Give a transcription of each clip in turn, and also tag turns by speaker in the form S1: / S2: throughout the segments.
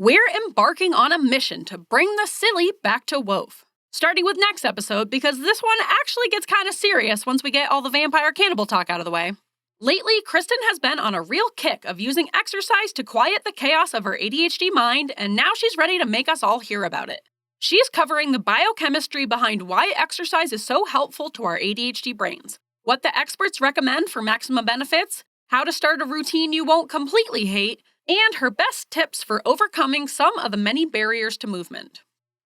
S1: We're embarking on a mission to bring the silly back to WOAF. Starting with next episode, because this one actually gets kind of serious once we get all the vampire cannibal talk out of the way. Lately, Kristin has been on a real kick of using exercise to quiet the chaos of her ADHD mind, and now she's ready to make us all hear about it. She's covering the biochemistry behind why exercise is so helpful to our ADHD brains, what the experts recommend for maximum benefits, how to start a routine you won't completely hate, and her best tips for overcoming some of the many barriers to movement.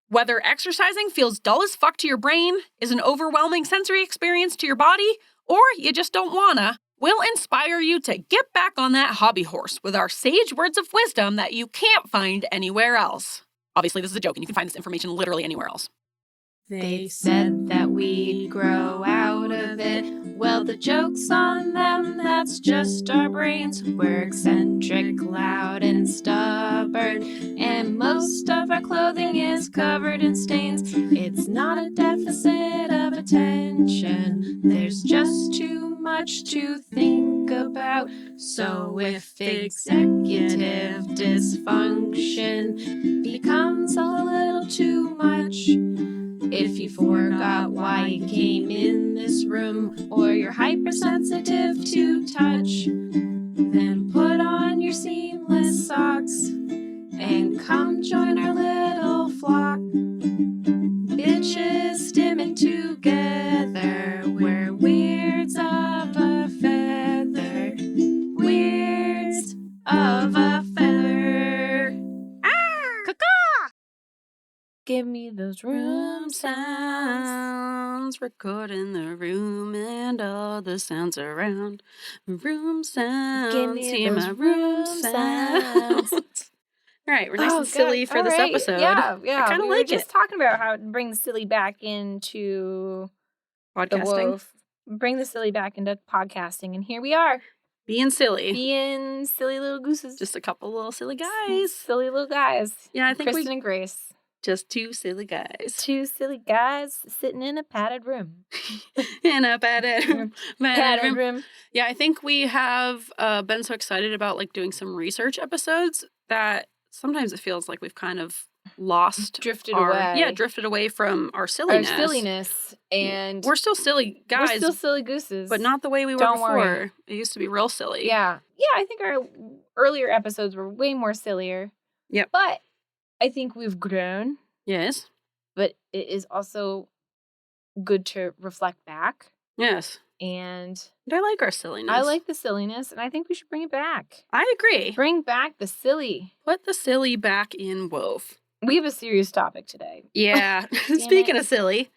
S1: Whether exercising feels dull as fuck to your brain, is an overwhelming sensory experience to your body, or you just don't wanna, we'll inspire you to get back on that hobby horse with our sage words of wisdom that you can't find anywhere else. Obviously, this is a joke, and you can find this information literally anywhere else.
S2: They said that we'd grow out of it. Well, the joke's on them, that's just our brains. We're eccentric, loud, and stubborn, and most of our clothing is covered in stains. It's not a deficit of attention, there's just too much to think about. So if executive dysfunction becomes a little too much, if you forgot why you came in this room, or you're hypersensitive to touch, then put on your seamless socks and come join our little flock. Bitches stimming together, we're weirds of a feather, weirds of a feather. Give me those room sounds.
S1: Recording the room and all the sounds around. Room sounds.
S2: Give me
S1: Hear
S2: those
S1: my
S2: room sounds.
S1: All right, we're nice and silly for this episode.
S2: Yeah.
S1: I kind of like
S2: We were just talking about how to bring the silly back into the
S1: podcasting.
S2: WOAF. Bring the silly back into podcasting, and here we are.
S1: Being silly.
S2: Being silly little gooses.
S1: Just a couple little silly guys.
S2: Silly little guys.
S1: Yeah, I think
S2: Kristin and Grace.
S1: Just two silly guys.
S2: Two silly guys sitting in a padded room.
S1: In a padded room.
S2: Padded room.
S1: Yeah, I think we have been so excited about like doing some research episodes that sometimes it feels like we've kind of
S2: drifted away.
S1: Yeah, drifted away from our silliness.
S2: And
S1: we're still silly guys.
S2: We're still silly gooses.
S1: But not the way we were
S2: Don't
S1: before.
S2: worry.
S1: It used to be real silly.
S2: Yeah. Yeah, I think our earlier episodes were way more sillier.
S1: Yep.
S2: But I think we've grown.
S1: Yes.
S2: But it is also good to reflect back.
S1: Yes.
S2: And
S1: I like our silliness.
S2: I like the silliness, and I think we should bring it back.
S1: I agree.
S2: Bring back the silly.
S1: Put the silly back in WOAF.
S2: We have a serious topic today.
S1: Yeah. Speaking of silly.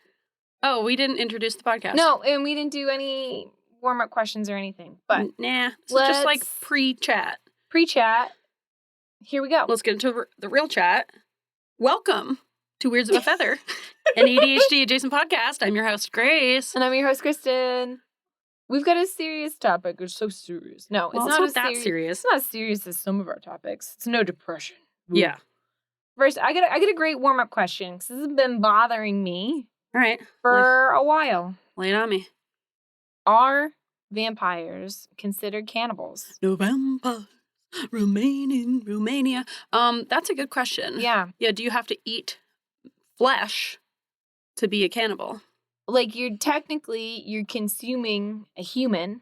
S1: Oh, we didn't introduce the podcast.
S2: No, and we didn't do any warm-up questions or anything. But
S1: nah. So just like pre-chat.
S2: Pre-chat. Here we go.
S1: Let's get into the real chat. Welcome to Weirds of a Feather, an ADHD-adjacent podcast. I'm your host, Grace.
S2: And I'm your host, Kristin. We've got a serious topic. It's so serious. No,
S1: well,
S2: it's not
S1: that serious.
S2: It's not as serious as some of our topics. It's no depression. Ooh.
S1: Yeah.
S2: First, I get a great warm-up question, because this has been bothering me
S1: all right,
S2: for a while.
S1: Lay it on me.
S2: Are vampires considered cannibals?
S1: No vampires remain in Romania. That's a good question.
S2: Yeah.
S1: Yeah, do you have to eat flesh to be a cannibal?
S2: Like, you're consuming a human,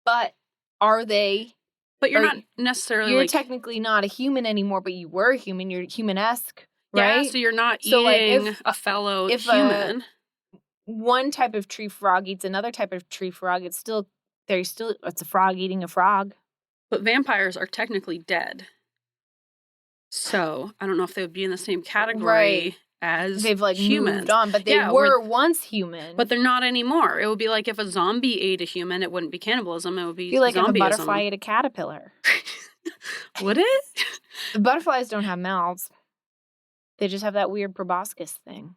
S2: but are they...
S1: But you're not necessarily
S2: You're technically not a human anymore, but you were a human. You're human-esque, right?
S1: Yeah, so you're not eating a fellow human.
S2: One type of tree frog eats another type of tree frog, it's a frog eating a frog.
S1: But vampires are technically dead. So, I don't know if they would be in the same category as
S2: they've humans. Moved on, but they were once human.
S1: But they're not anymore. It would be like if a zombie ate a human, it wouldn't be cannibalism, it would be
S2: like
S1: zombieism.
S2: If a butterfly ate a caterpillar.
S1: Would it?
S2: The butterflies don't have mouths. They just have that weird proboscis thing.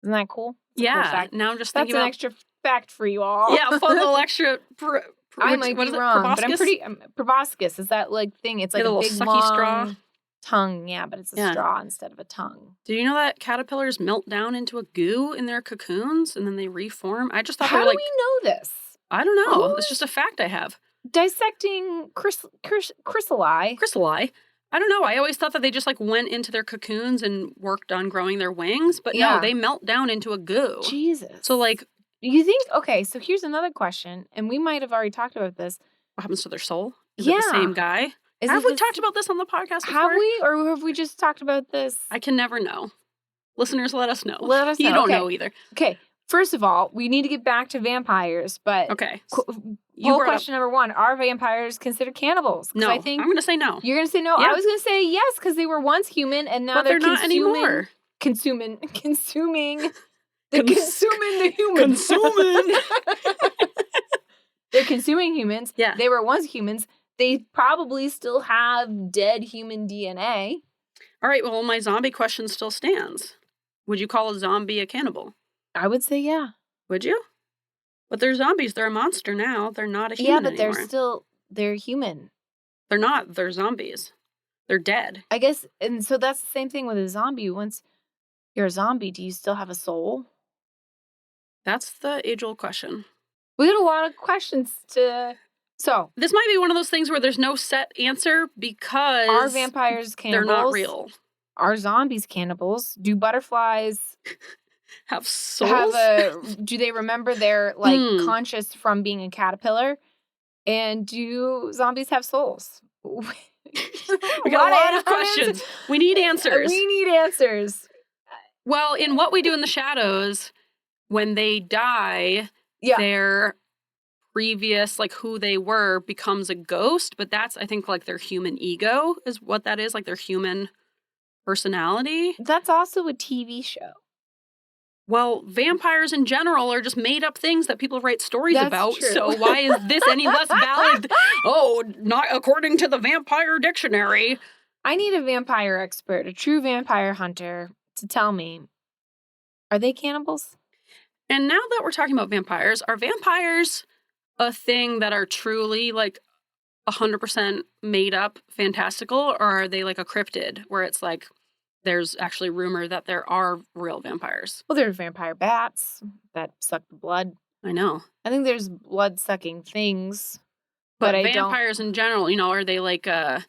S2: Isn't that cool?
S1: Yeah.
S2: Cool fact.
S1: Now I'm just thinking
S2: That's an extra fact for you all.
S1: Yeah, a fun little extra...
S2: I might be wrong,
S1: proboscis?
S2: But I'm proboscis is that thing? It's like a big
S1: sucky
S2: long
S1: straw
S2: tongue, yeah, but it's a straw instead of a tongue.
S1: Did you know that caterpillars melt down into a goo in their cocoons and then they reform? I just thought
S2: How
S1: they were
S2: do we know this?
S1: I don't know. It's just a fact I have.
S2: Dissecting chrysalli.
S1: I don't know. I always thought that they just, like, went into their cocoons and worked on growing their wings. But no, they melt down into a goo.
S2: Jesus.
S1: So, like...
S2: You think... Okay, so here's another question, and we might have already talked about this.
S1: What happens to their soul? Is it the same guy? Have we talked about this on the podcast before?
S2: Have we? Or have we just talked about this?
S1: I can never know. Listeners, let us know.
S2: Let us know.
S1: You don't know either.
S2: Okay. First of all, we need to get back to vampires, but...
S1: Okay.
S2: Poll question number 1. Are vampires considered cannibals?
S1: No. I'm going to say no.
S2: You're going to say no? Yeah. I was going to say yes, because they were once human, and now they're
S1: not anymore.
S2: Consuming the humans. They're consuming humans.
S1: Yeah.
S2: They were once humans. They probably still have dead human DNA.
S1: All right, well, my zombie question still stands. Would you call a zombie a cannibal?
S2: I would say yeah.
S1: Would you? But they're zombies. They're a monster now. They're not a human anymore.
S2: Yeah, but they're human.
S1: They're not. They're zombies. They're dead.
S2: I guess, and so that's the same thing with a zombie. Once you're a zombie, do you still have a soul?
S1: That's the age-old question.
S2: We got a lot of questions to... So...
S1: This might be one of those things where there's no set answer because...
S2: Are vampires cannibals?
S1: They're not real.
S2: Are zombies cannibals? Do butterflies...
S1: have souls?
S2: Do they remember their, like, conscious from being a caterpillar? And do zombies have souls?
S1: We got a lot of questions. We need answers.
S2: We need answers.
S1: Well, in What We Do in the Shadows, when they die, their previous, like, who they were becomes a ghost, but that's, I think, like, their human ego is what that is, like, their human personality.
S2: That's also a TV show.
S1: Well, vampires in general are just made-up things that people write stories about,
S2: true.
S1: So why is this any less valid? Oh, not according to the Vampire Dictionary.
S2: I need a vampire expert, a true vampire hunter, to tell me, are they cannibals?
S1: And now that we're talking about vampires, are vampires a thing that are truly, like, 100% made up, fantastical, or are they like a cryptid where it's like there's actually rumor that there are real vampires?
S2: Well, there's vampire bats that suck the blood.
S1: I know.
S2: I think there's blood-sucking things.
S1: But vampires in general, you know, are they like a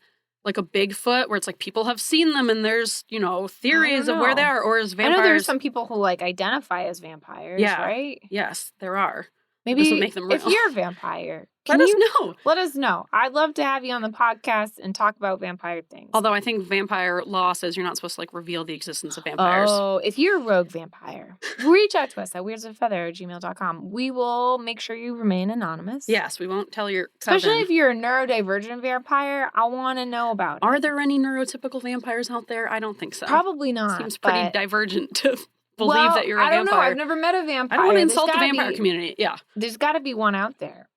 S1: Bigfoot where it's like people have seen them and there's, you know, theories of where they are, or is vampires...
S2: I know there's some people who, like, identify as vampires, right?
S1: Yes, there are.
S2: Maybe
S1: this would make them real.
S2: If you're a vampire,
S1: let us know.
S2: Let us know. I'd love to have you on the podcast and talk about vampire things.
S1: Although I think vampire law says you're not supposed to, like, reveal the existence of vampires.
S2: Oh, if you're a rogue vampire, reach out to us at weirdsofeather@gmail.com. We will make sure you remain anonymous.
S1: Yes, we won't tell your cousin.
S2: Especially if you're a neurodivergent vampire, I want to know about it.
S1: Are there any neurotypical vampires out there? I don't think so.
S2: Probably not.
S1: Seems pretty divergent to believe that you're a vampire.
S2: I don't know. I've never met a vampire.
S1: I don't want to insult the vampire community. Yeah.
S2: There's got to be one out there.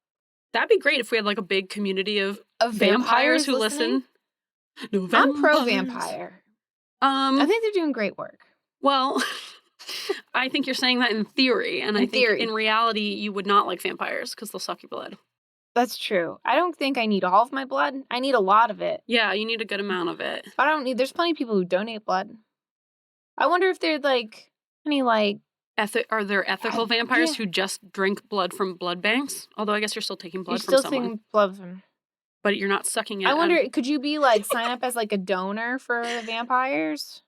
S1: That'd be great if we had, like, a big community of vampires who listen.
S2: No, I'm pro-vampire. I think they're doing great work.
S1: Well, I think you're saying that in theory. And I think in reality, you would not like vampires because they'll suck your blood.
S2: That's true. I don't think I need all of my blood. I need a lot of it.
S1: Yeah, you need a good amount of it.
S2: I don't need... There's plenty of people who donate blood. I wonder if they're, like, any, like...
S1: Are there ethical vampires who just drink blood from blood banks? Although I guess you're still taking blood from someone. You're still taking
S2: blood from...
S1: But you're not sucking it.
S2: I wonder, could you be, like, sign up as, like, a donor for vampires?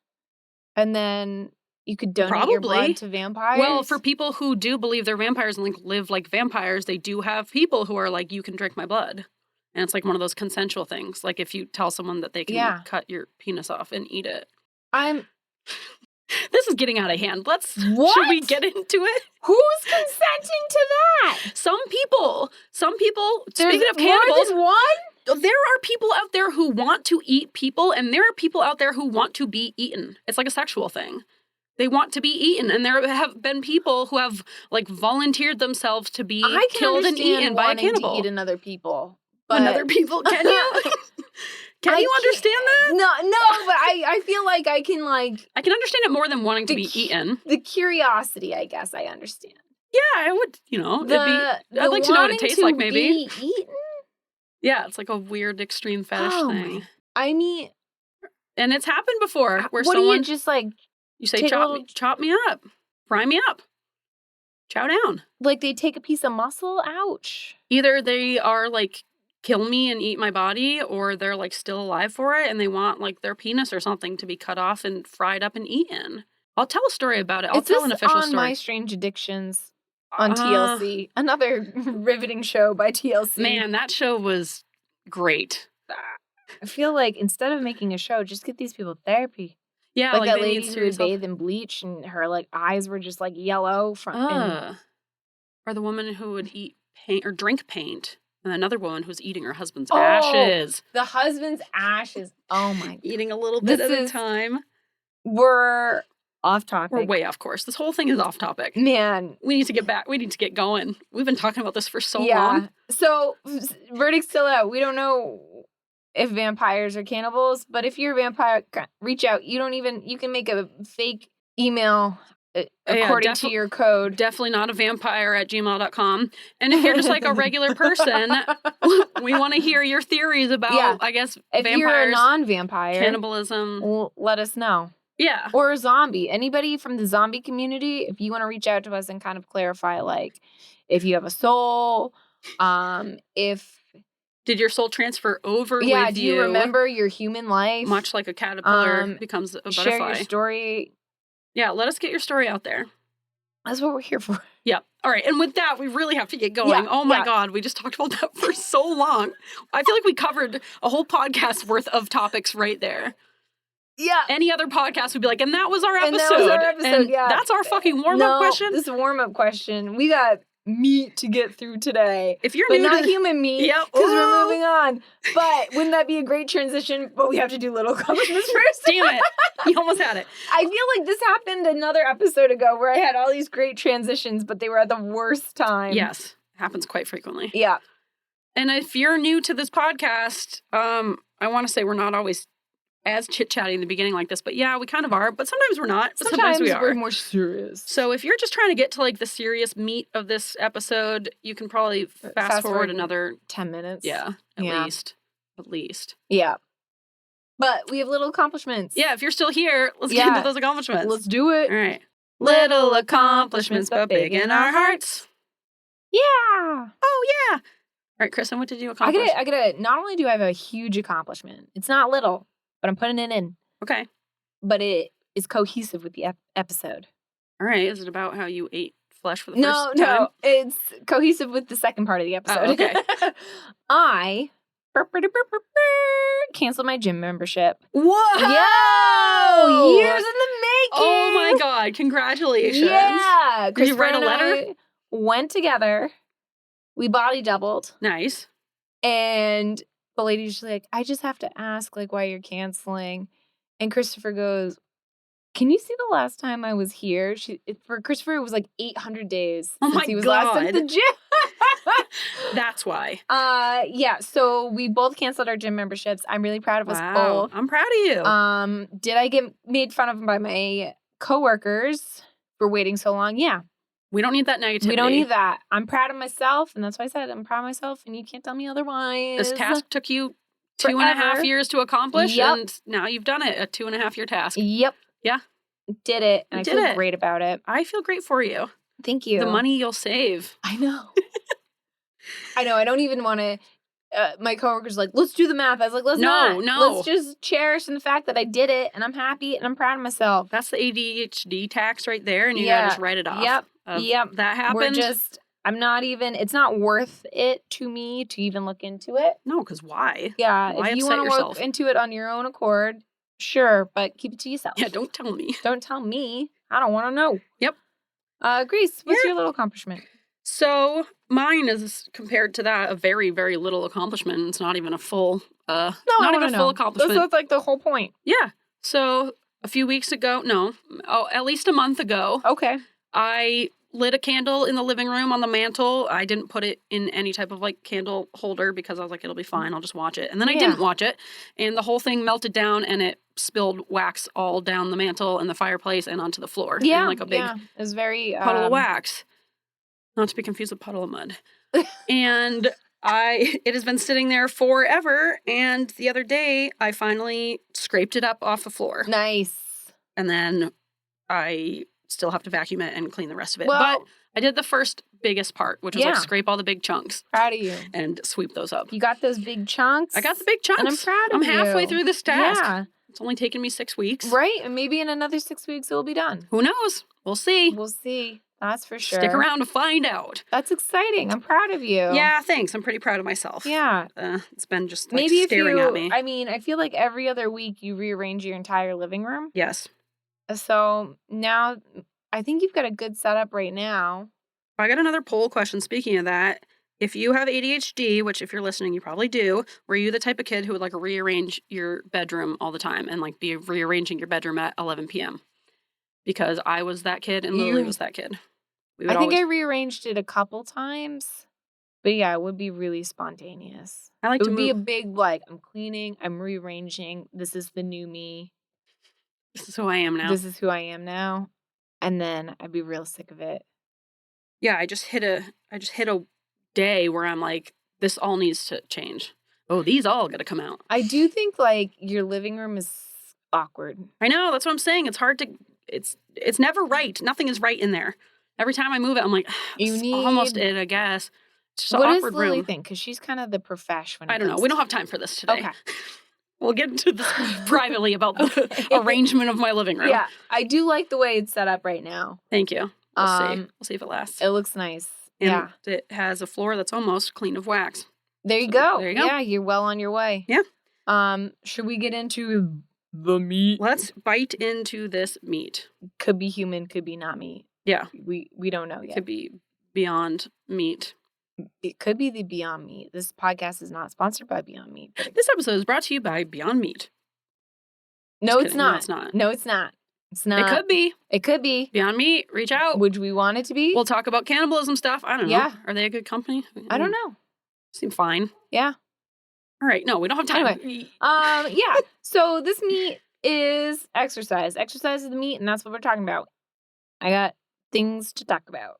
S2: And then you could donate your blood to vampires?
S1: Well, for people who do believe they're vampires and, like, live like vampires, they do have people who are like, you can drink my blood. And it's, like, one of those consensual things. Like, if you tell someone that they can cut your penis off and eat it. This is getting out of hand. Should we get into it?
S2: Who's consenting to that?
S1: Some people.
S2: There's
S1: speaking of cannibals,
S2: more than one?
S1: There are people out there who want to eat people, and there are people out there who want to be eaten. It's like a sexual thing. They want to be eaten, and there have been people who have, like, volunteered themselves to be killed and eaten by a cannibal.
S2: To eat another people.
S1: Another people? Can you? Can you understand that?
S2: No, but I feel like I can, like...
S1: I can understand it more than wanting to be eaten.
S2: The curiosity, I guess, I understand.
S1: Yeah, I would, you know, I'd like to know what it tastes like, maybe.
S2: Be eaten?
S1: Yeah, it's like a weird extreme fetish thing.
S2: I mean...
S1: And it's happened before, where
S2: someone... What do you just, like...
S1: You say, chop me up. Fry me up. Chow down.
S2: Like, they take a piece of muscle? Ouch.
S1: Either they are, like... kill me and eat my body, or they're like still alive for it and they want like their penis or something to be cut off and fried up and eaten. I'll tell a story about it. I'll tell an official
S2: on
S1: story.
S2: My Strange Addictions on TLC. Another riveting show by TLC.
S1: Man, that show was great.
S2: I feel like instead of making a show, just get these people therapy.
S1: Yeah,
S2: like that lady who would bathe in bleach and her like eyes were just like yellow from.
S1: Or the woman who would eat paint or drink paint, and another woman who's eating her husband's ashes.
S2: The husband's ashes. Oh my!
S1: Eating a little bit at a time.
S2: We're off topic.
S1: We're way off course. This whole thing is off topic.
S2: Man.
S1: We need to get back. We need to get going. We've been talking about this for so long.
S2: So, verdict's still out. We don't know if vampires are cannibals, but if you're a vampire, reach out. You can make a fake email according to your code.
S1: Definitely not a vampire at gmail.com. And if you're just like a regular person, we want to hear your theories about, I guess,
S2: if
S1: vampires.
S2: If you're a non-vampire,
S1: cannibalism.
S2: Let us know.
S1: Yeah.
S2: Or a zombie. Anybody from the zombie community, if you want to reach out to us and kind of clarify, like, if you have a soul, if...
S1: Did your soul transfer over with you?
S2: Yeah, do you remember your human life?
S1: Much like a caterpillar becomes a butterfly.
S2: Share your story.
S1: Yeah, let us get your story out there.
S2: That's what we're here for.
S1: Yeah. All right. And with that, we really have to get going. Oh my God. We just talked about that for so long. I feel like we covered a whole podcast worth of topics right there.
S2: Yeah.
S1: Any other podcast would be like, and that was our episode.
S2: And that was our episode,
S1: and that's our fucking warm-up question.
S2: This is a warm-up question. We got meat to get through today.
S1: If you're
S2: but
S1: new
S2: not
S1: to
S2: human meat, because we're moving on. But wouldn't that be a great transition? But we have to do little accomplishments first.
S1: Damn it. You almost had it.
S2: I feel like this happened another episode ago where I had all these great transitions, but they were at the worst time.
S1: Yes. Happens quite frequently.
S2: Yeah.
S1: And if you're new to this podcast, I want to say we're not always as chit-chatty in the beginning like this, but yeah, we kind of are, but sometimes we're not, but sometimes we are.
S2: We're more serious.
S1: So if you're just trying to get to like the serious meat of this episode, you can probably fast forward another
S2: 10 minutes.
S1: Yeah, at least.
S2: Yeah. But we have little accomplishments.
S1: Yeah, if you're still here, let's get into those accomplishments.
S2: Let's do it.
S1: All right. Little accomplishments, but big in our hearts.
S2: Yeah.
S1: Oh, yeah. All right, Kristin, what did you accomplish?
S2: I gotta, not only do I have a huge accomplishment, it's not little, but I'm putting it in.
S1: Okay.
S2: But it is cohesive with the episode.
S1: All right. Is it about how you ate flesh for the first time?
S2: No. It's cohesive with the second part of the episode.
S1: Oh, okay.
S2: I canceled my gym membership.
S1: Whoa!
S2: Yo! Years in the making!
S1: Oh my God. Congratulations.
S2: Yeah.
S1: Did you write a letter?
S2: Went together. We body doubled.
S1: Nice.
S2: And the lady's just like, I just have to ask, like, why you're canceling. And Christopher goes, can you see the last time I was here? For Christopher, it was like 800 days since he was last at the gym.
S1: That's why.
S2: Yeah, so we both canceled our gym memberships. I'm really proud of us both.
S1: I'm proud of you.
S2: Did I get made fun of by my coworkers for waiting so long? Yeah.
S1: We don't need that negativity.
S2: We don't need that. I'm proud of myself, and that's why I said I'm proud of myself, and you can't tell me otherwise.
S1: This task took you 2.5 years to accomplish, and now you've done it, a 2.5-year task.
S2: Yep.
S1: Yeah.
S2: Did it, and I feel great about it.
S1: I feel great for you.
S2: Thank you.
S1: The money you'll save.
S2: I know. I know. I don't even want to. My coworker's like, let's do the math. I was like, let's not.
S1: No.
S2: Let's just cherish in the fact that I did it, and I'm happy, and I'm proud of myself.
S1: That's the ADHD tax right there, and you gotta just write it off.
S2: Yep.
S1: That happened.
S2: It's not worth it to me to even look into it.
S1: No, because why?
S2: Yeah.
S1: Why
S2: if you want to look into it on your own accord, sure, but keep it to yourself.
S1: Yeah, don't tell me.
S2: Don't tell me. I don't want to know.
S1: Yep.
S2: Grace, what's your little accomplishment?
S1: So mine is, compared to that, a very, very little accomplishment. It's not even a full, not even a full accomplishment.
S2: That's like the whole point.
S1: Yeah. So a few weeks ago, at least a month ago.
S2: Okay.
S1: I lit a candle in the living room on the mantle. I didn't put it in any type of like candle holder because I was like, it'll be fine. I'll just watch it. And then I didn't watch it. And the whole thing melted down and it spilled wax all down the mantle and the fireplace and onto the floor.
S2: Yeah.
S1: And like a big
S2: it was very
S1: puddle of wax. Not to be confused with puddle of mud. And it has been sitting there forever. And the other day I finally scraped it up off the floor.
S2: Nice.
S1: And then I still have to vacuum it and clean the rest of it.
S2: Well,
S1: but I did the first biggest part, which was like scrape all the big chunks.
S2: Proud of you.
S1: And sweep those up.
S2: You got those big chunks.
S1: I got the big chunks.
S2: And I'm proud of you.
S1: I'm halfway through this task.
S2: Yeah.
S1: It's only taken me 6 weeks.
S2: Right. And maybe in another 6 weeks it will be done.
S1: Who knows? We'll see.
S2: We'll see. That's for sure.
S1: Stick around to find out.
S2: That's exciting. I'm proud of you.
S1: Yeah, thanks. I'm pretty proud of myself.
S2: Yeah.
S1: It's been just like
S2: maybe
S1: staring at me.
S2: I mean, I feel like every other week you rearrange your entire living room.
S1: Yes.
S2: So now I think you've got a good setup right now.
S1: I got another poll question. Speaking of that, if you have ADHD, which if you're listening, you probably do, were you the type of kid who would like rearrange your bedroom all the time and like be rearranging your bedroom at 11 p.m.? Because I was that kid and Lily was that kid.
S2: I think I rearranged it a couple times. But yeah, it would be really spontaneous. It would be a big, like, I'm cleaning, I'm rearranging. This is the new me.
S1: This is who I am now.
S2: This is who I am now. And then I'd be real sick of it.
S1: Yeah, I just hit a day where I'm like, this all needs to change. Oh, these all got to come out.
S2: I do think, like, your living room is awkward.
S1: I know, that's what I'm saying. It's hard to, it's never right. Nothing is right in there. Every time I move it, I'm like, almost it, I guess. It's just an awkward room. What does Lily think? Because she's kind of the professional. I don't know. We don't have time for this today.
S2: Okay.
S1: We'll get into this privately about the arrangement of my living room.
S2: Yeah, I do like the way it's set up right now.
S1: Thank you. We'll see. We'll see if it lasts.
S2: It looks nice.
S1: And it has a floor that's almost clean of wax.
S2: There you go.
S1: There you go.
S2: Yeah, you're well on your way.
S1: Yeah.
S2: Should we get into the meat?
S1: Let's bite into this meat.
S2: Could be human, could be not meat.
S1: Yeah.
S2: We don't know yet.
S1: Could be Beyond Meat.
S2: It could be the Beyond Meat. This podcast is not sponsored by Beyond Meat.
S1: This episode is brought to you by Beyond Meat.
S2: No, it's not.
S1: No, it's not.
S2: No, it's not. It's not.
S1: It could be.
S2: It could be.
S1: Beyond Meat, reach out.
S2: Would we want it to be?
S1: We'll talk about cannibalism stuff. I don't know.
S2: Yeah.
S1: Are they a good company?
S2: I don't know.
S1: Seem fine.
S2: Yeah.
S1: All right. No, we don't have time.
S2: Anyway, yeah. So this meat is exercise. Exercise is the meat, and that's what we're talking about. I got things to talk about.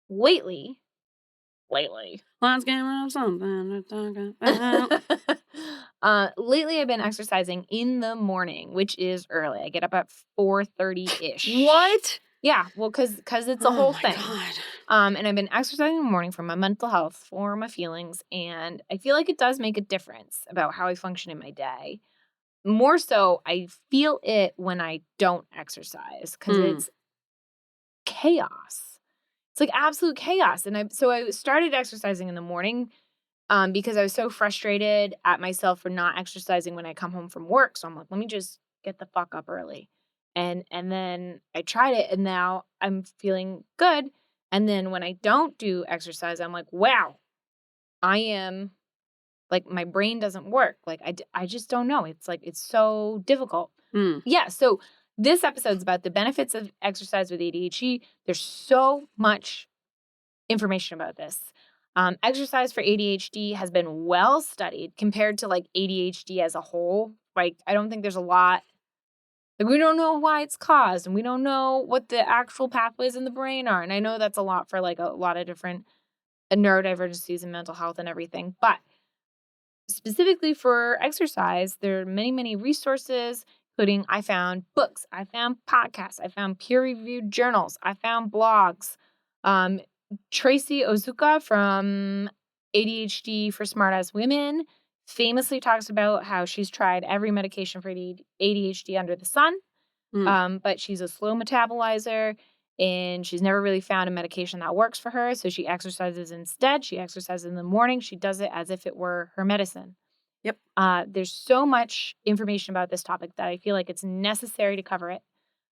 S2: Lately.
S1: Let's get rid of something to talk about.
S2: Lately, I've been exercising in the morning, which is early. I get up at 4:30-ish.
S1: What?
S2: Yeah, well, because it's a whole thing.
S1: God.
S2: And I've been exercising in the morning for my mental health, for my feelings, and I feel like it does make a difference about how I function in my day. More so, I feel it when I don't exercise because it's chaos. It's like absolute chaos. And I started exercising in the morning because I was so frustrated at myself for not exercising when I come home from work. So I'm like, let me just get the fuck up early. And then I tried it and now I'm feeling good. And then when I don't do exercise, I'm like, wow, I am like, my brain doesn't work. Like, I just don't know. It's like, it's so difficult. Yeah. So this episode's about the benefits of exercise with ADHD. There's so much information about this. Exercise for ADHD has been well studied compared to like ADHD as a whole. Like, I don't think there's a lot. Like, we don't know why it's caused and we don't know what the actual pathways in the brain are. And I know that's a lot for like a lot of different neurodivergencies and mental health and everything. But specifically for exercise, there are many, many resources, including I found books, I found podcasts, I found peer-reviewed journals, I found blogs. Tracy Ozuka from ADHD for Smartass Women famously talks about how she's tried every medication for ADHD under the sun, but she's a slow metabolizer and she's never really found a medication that works for her. So she exercises instead. She exercises in the morning. She does it as if it were her medicine.
S1: Yep.
S2: There's so much information about this topic that I feel like it's necessary to cover it.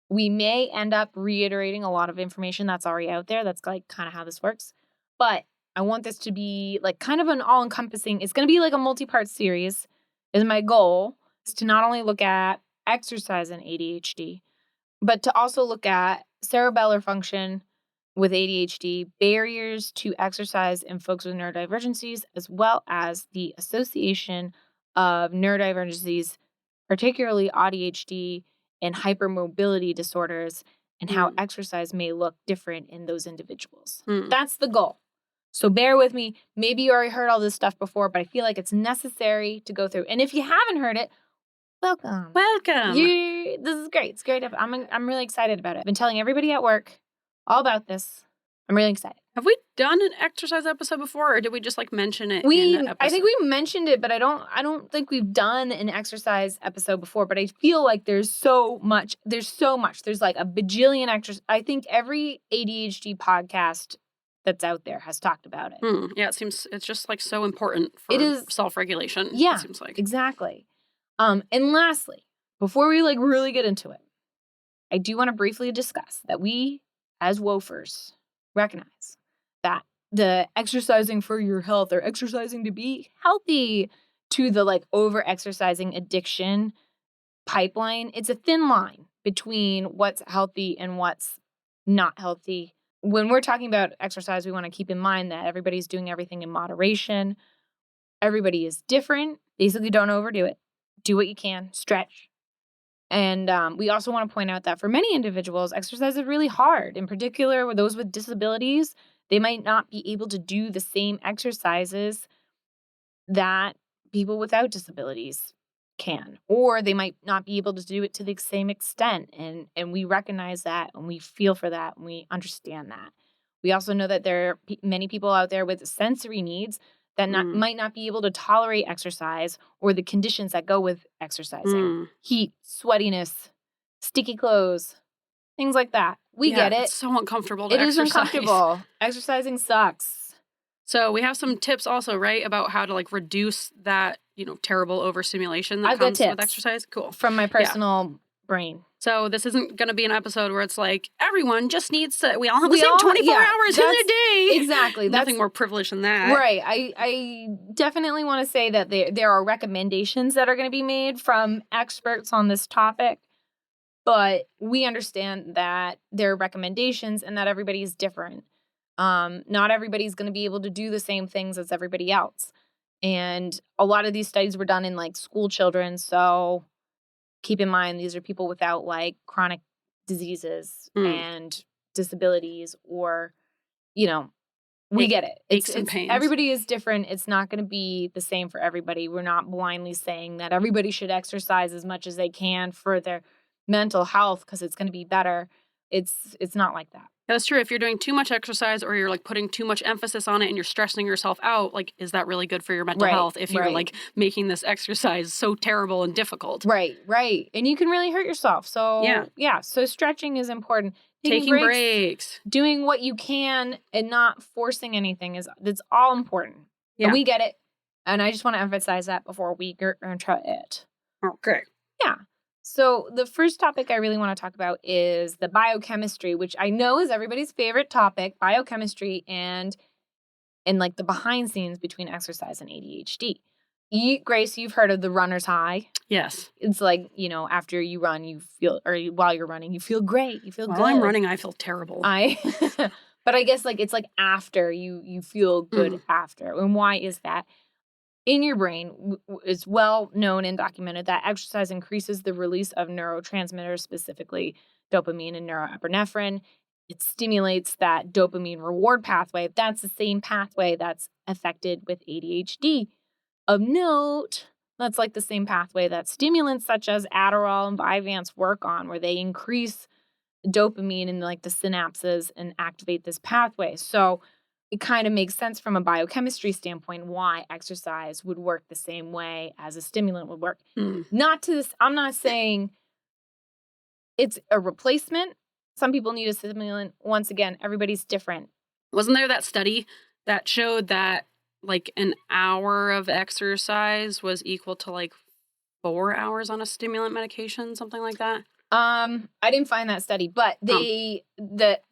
S2: We may end up reiterating a lot of information that's already out there. That's like kind of how this works. But I want this to be like kind of an all-encompassing, it's going to be like a multi-part series is my goal, is to not only look at exercise and ADHD, but to also look at cerebellar function with ADHD, barriers to exercise in folks with neurodivergencies, as well as the association of neurodivergencies, particularly AuDHD and hypermobility disorders, and how exercise may look different in those individuals. That's the goal. So bear with me. Maybe you already heard all this stuff before, but I feel like it's necessary to go through. And if you haven't heard it, welcome. This is great. It's great. I'm really excited about it. I've been telling everybody at work all about this. I'm really excited.
S1: Have we done an exercise episode before, or did we just like mention it in an episode?
S2: I think we mentioned it, but I don't think we've done an exercise episode before, but I feel like there's so much. There's like a bajillion exercise. I think every ADHD podcast that's out there has talked about it.
S1: Yeah, it's just like so important for self-regulation.
S2: Yeah,
S1: it seems like.
S2: Exactly. And lastly, before we like really get into it, I do want to briefly discuss that we as WOAFers recognize that the exercising for your health or exercising to be healthy to the like over exercising addiction pipeline, it's a thin line between what's healthy and what's not healthy. When we're talking about exercise, we want to keep in mind that everybody's doing everything in moderation. Everybody is different. Basically, don't overdo it. Do what you can. Stretch. And we also want to point out that for many individuals, exercise is really hard. In particular, with those with disabilities, they might not be able to do the same exercises that people without disabilities can, or they might not be able to do it to the same extent. And we recognize that, and we feel for that, and we understand that. We also know that there are many people out there with sensory needs that might not be able to tolerate exercise or the conditions that go with exercising. Heat, sweatiness, sticky clothes, things like that. We get it.
S1: It's so uncomfortable to exercise.
S2: It is uncomfortable. Exercising sucks.
S1: So we have some tips also, right, about how to like reduce that, terrible overstimulation that
S2: I've got
S1: comes
S2: tips
S1: with exercise. Cool.
S2: From my personal brain.
S1: So this isn't going to be an episode where it's like, everyone just needs to, we all have the same 24 hours in a day.
S2: Exactly. That's
S1: nothing more privileged than that.
S2: Right. I definitely want to say that there are recommendations that are going to be made from experts on this topic, but we understand that there are recommendations and that everybody is different. Not everybody's going to be able to do the same things as everybody else. And a lot of these studies were done in like school children, so keep in mind, these are people without like chronic diseases and disabilities or, we get it.
S1: Aches and pains.
S2: Everybody is different. It's not going to be the same for everybody. We're not blindly saying that everybody should exercise as much as they can for their mental health because it's going to be better. It's not like that.
S1: That's true. If you're doing too much exercise or you're like putting too much emphasis on it and you're stressing yourself out, like, is that really good for your mental health if you're like making this exercise so terrible and difficult?
S2: Right. And you can really hurt yourself. So so stretching is important.
S1: Taking breaks.
S2: Doing what you can and not forcing anything that's all important. Yeah. And we get it. And I just want to emphasize that before we go into it.
S1: Okay.
S2: Yeah. So the first topic I really want to talk about is the biochemistry, which I know is everybody's favorite topic, biochemistry and like the behind scenes between exercise and ADHD. Grace, you've heard of the runner's high.
S1: Yes.
S2: It's like, after you run, you feel, or while you're running, you feel great. You feel good.
S1: While I'm running, I feel terrible.
S2: But I guess like it's like after you feel good after. And why is that? In your brain, it's well known and documented that exercise increases the release of neurotransmitters, specifically dopamine and norepinephrine. It stimulates that dopamine reward pathway. That's the same pathway that's affected with ADHD. Of note, that's like the same pathway that stimulants such as Adderall and Vyvanse work on, where they increase dopamine in like the synapses and activate this pathway. So it kind of makes sense from a biochemistry standpoint why exercise would work the same way as a stimulant would work. I'm not saying it's a replacement. Some people need a stimulant. Once again, everybody's different.
S1: Wasn't there that study that showed that like an hour of exercise was equal to like 4 hours on a stimulant medication, something like that?
S2: I didn't find that study, but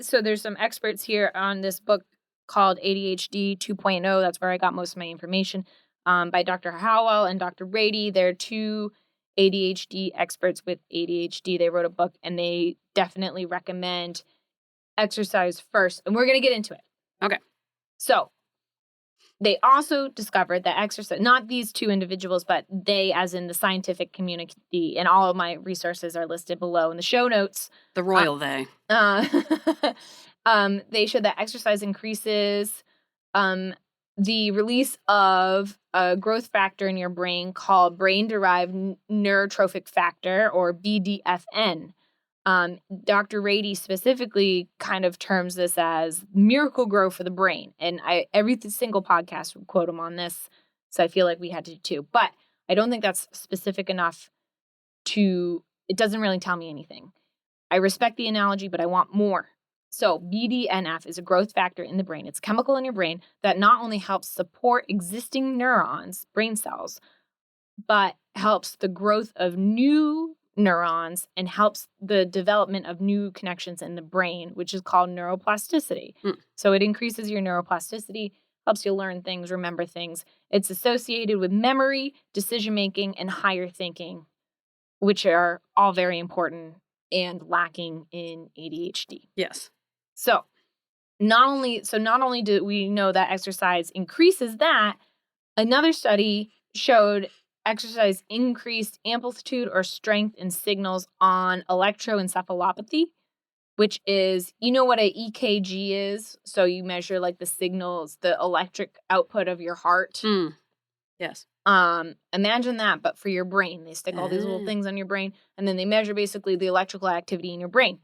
S2: so there's some experts here on this book called ADHD 2.0. That's where I got most of my information, by Dr. Howell and Dr. Brady. They're two ADHD experts with ADHD. They wrote a book, and they definitely recommend exercise first. And we're going to get into it.
S1: Okay.
S2: So they also discovered that exercise, not these two individuals, but they, as in the scientific community, and all of my resources are listed below in the show notes.
S1: The royal they.
S2: They showed that exercise increases the release of a growth factor in your brain called brain-derived neurotrophic factor, or BDFN. Dr. Rady specifically kind of terms this as miracle grow for the brain. And every single podcast would quote him on this. So I feel like we had to too. But I don't think that's specific enough it doesn't really tell me anything. I respect the analogy, but I want more. So BDNF is a growth factor in the brain. It's chemical in your brain that not only helps support existing neurons, brain cells, but helps the growth of new neurons and helps the development of new connections in the brain, which is called neuroplasticity. So it increases your neuroplasticity, helps you learn things, remember things. It's associated with memory, decision-making, and higher thinking, which are all very important and lacking in ADHD.
S1: Yes.
S2: So not only do we know that exercise increases that, another study showed exercise increased amplitude or strength in signals on electroencephalopathy, which is, you know what a EKG is? So you measure like the signals, the electric output of your heart.
S1: Yes.
S2: Imagine that, but for your brain. They stick all these little things on your brain, and then they measure basically the electrical activity in your brain.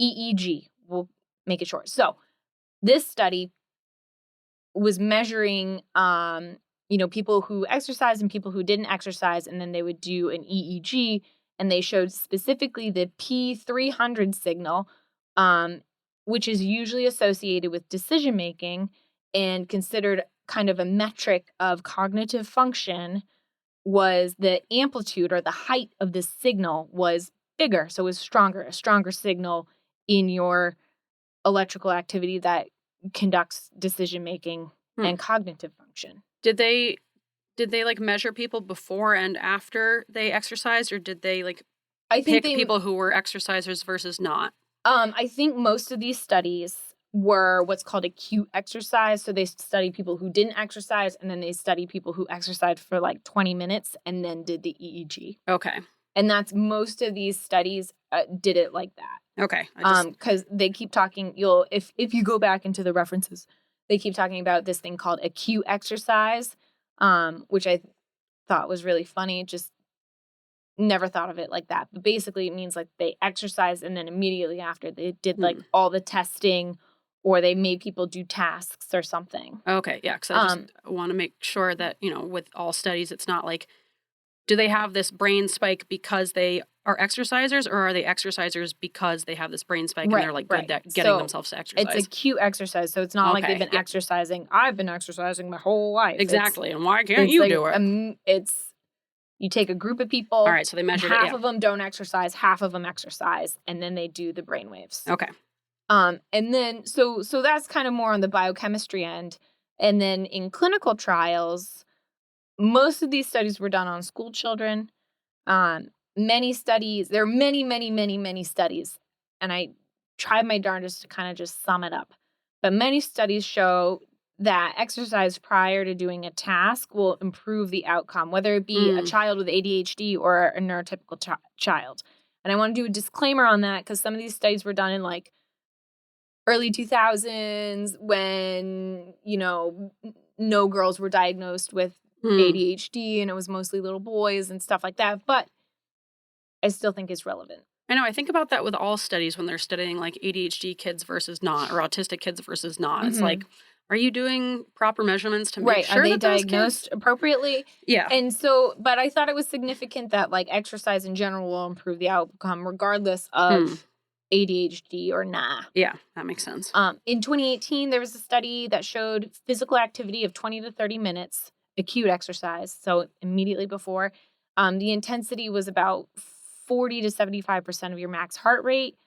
S2: EEG, we'll make it short. So this study was measuring, people who exercised and people who didn't exercise, and then they would do an EEG, and they showed specifically the P300 signal, which is usually associated with decision-making and considered kind of a metric of cognitive function, was the amplitude or the height of this signal was bigger. So it was a stronger signal in your electrical activity that conducts decision-making and cognitive function.
S1: Did they like measure people before and after they exercised, or did they pick people who were exercisers versus not?
S2: I think most of these studies were what's called acute exercise. So they study people who didn't exercise, and then they study people who exercised for like 20 minutes and then did the EEG.
S1: Okay.
S2: And that's most of these studies did it like that.
S1: Okay.
S2: Because they keep talking, if you go back into the references, they keep talking about this thing called acute exercise, which I thought was really funny. Just never thought of it like that. But basically it means like they exercised and then immediately after they did like all the testing, or they made people do tasks or something.
S1: Okay, yeah, because I just want to make sure that, with all studies, it's not like, do they have this brain spike because they are exercisers, or are they exercisers because they have this brain spike and they're like good at getting themselves to exercise?
S2: It's acute exercise, so it's not like they've been exercising. I've been exercising my whole life.
S1: Exactly, and why can't you do it?
S2: You take a group of people.
S1: All right, so they measured
S2: half of them don't exercise, half of them exercise, and then they do the brain waves.
S1: Okay.
S2: And then so that's kind of more on the biochemistry end. And then in clinical trials, most of these studies were done on school children. Many studies, there are many studies, and I tried my darndest to kind of just sum it up. But many studies show that exercise prior to doing a task will improve the outcome, whether it be a child with ADHD or a neurotypical child. And I want to do a disclaimer on that because some of these studies were done in like early 2000s when, no girls were diagnosed with ADHD and it was mostly little boys and stuff like that. But I still think it's relevant.
S1: I know. I think about that with all studies when they're studying like ADHD kids versus not, or autistic kids versus not. It's like, are you doing proper measurements to make sure
S2: are they
S1: that those
S2: diagnosed
S1: kids
S2: appropriately?
S1: Yeah.
S2: And so, but I thought it was significant that like exercise in general will improve the outcome regardless of ADHD or nah.
S1: Yeah, that makes sense.
S2: In 2018, there was a study that showed physical activity of 20 to 30 minutes, acute exercise, so immediately before. The intensity was about 40 to 75% of your max heart rate,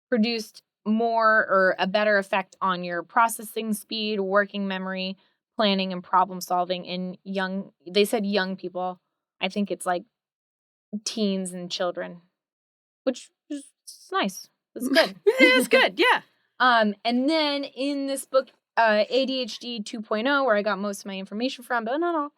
S2: produced more or a better effect on your processing speed, working memory, planning, and problem solving in they said young people. I think it's like teens and children, which is nice. It's good.
S1: It's good, yeah.
S2: And then in this book, ADHD 2.0, where I got most of my information from, but not all,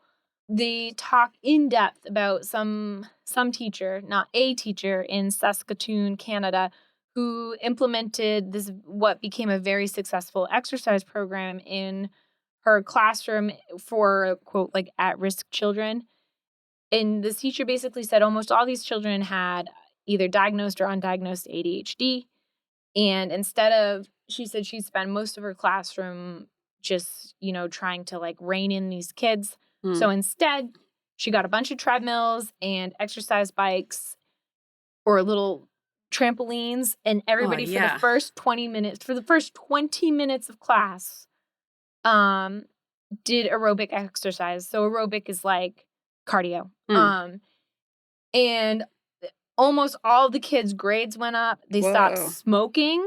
S2: they talk in depth about some teacher, not a teacher, in Saskatoon, Canada, who implemented this, what became a very successful exercise program in her classroom for, quote, like at-risk children. And this teacher basically said almost all these children had either diagnosed or undiagnosed ADHD. And instead of, she said she spent most of her classroom just, trying to like rein in these kids. So instead, she got a bunch of treadmills and exercise bikes or little trampolines, and everybody for the first 20 minutes of class did aerobic exercise. So aerobic is like cardio. And almost all the kids' grades went up. They stopped smoking.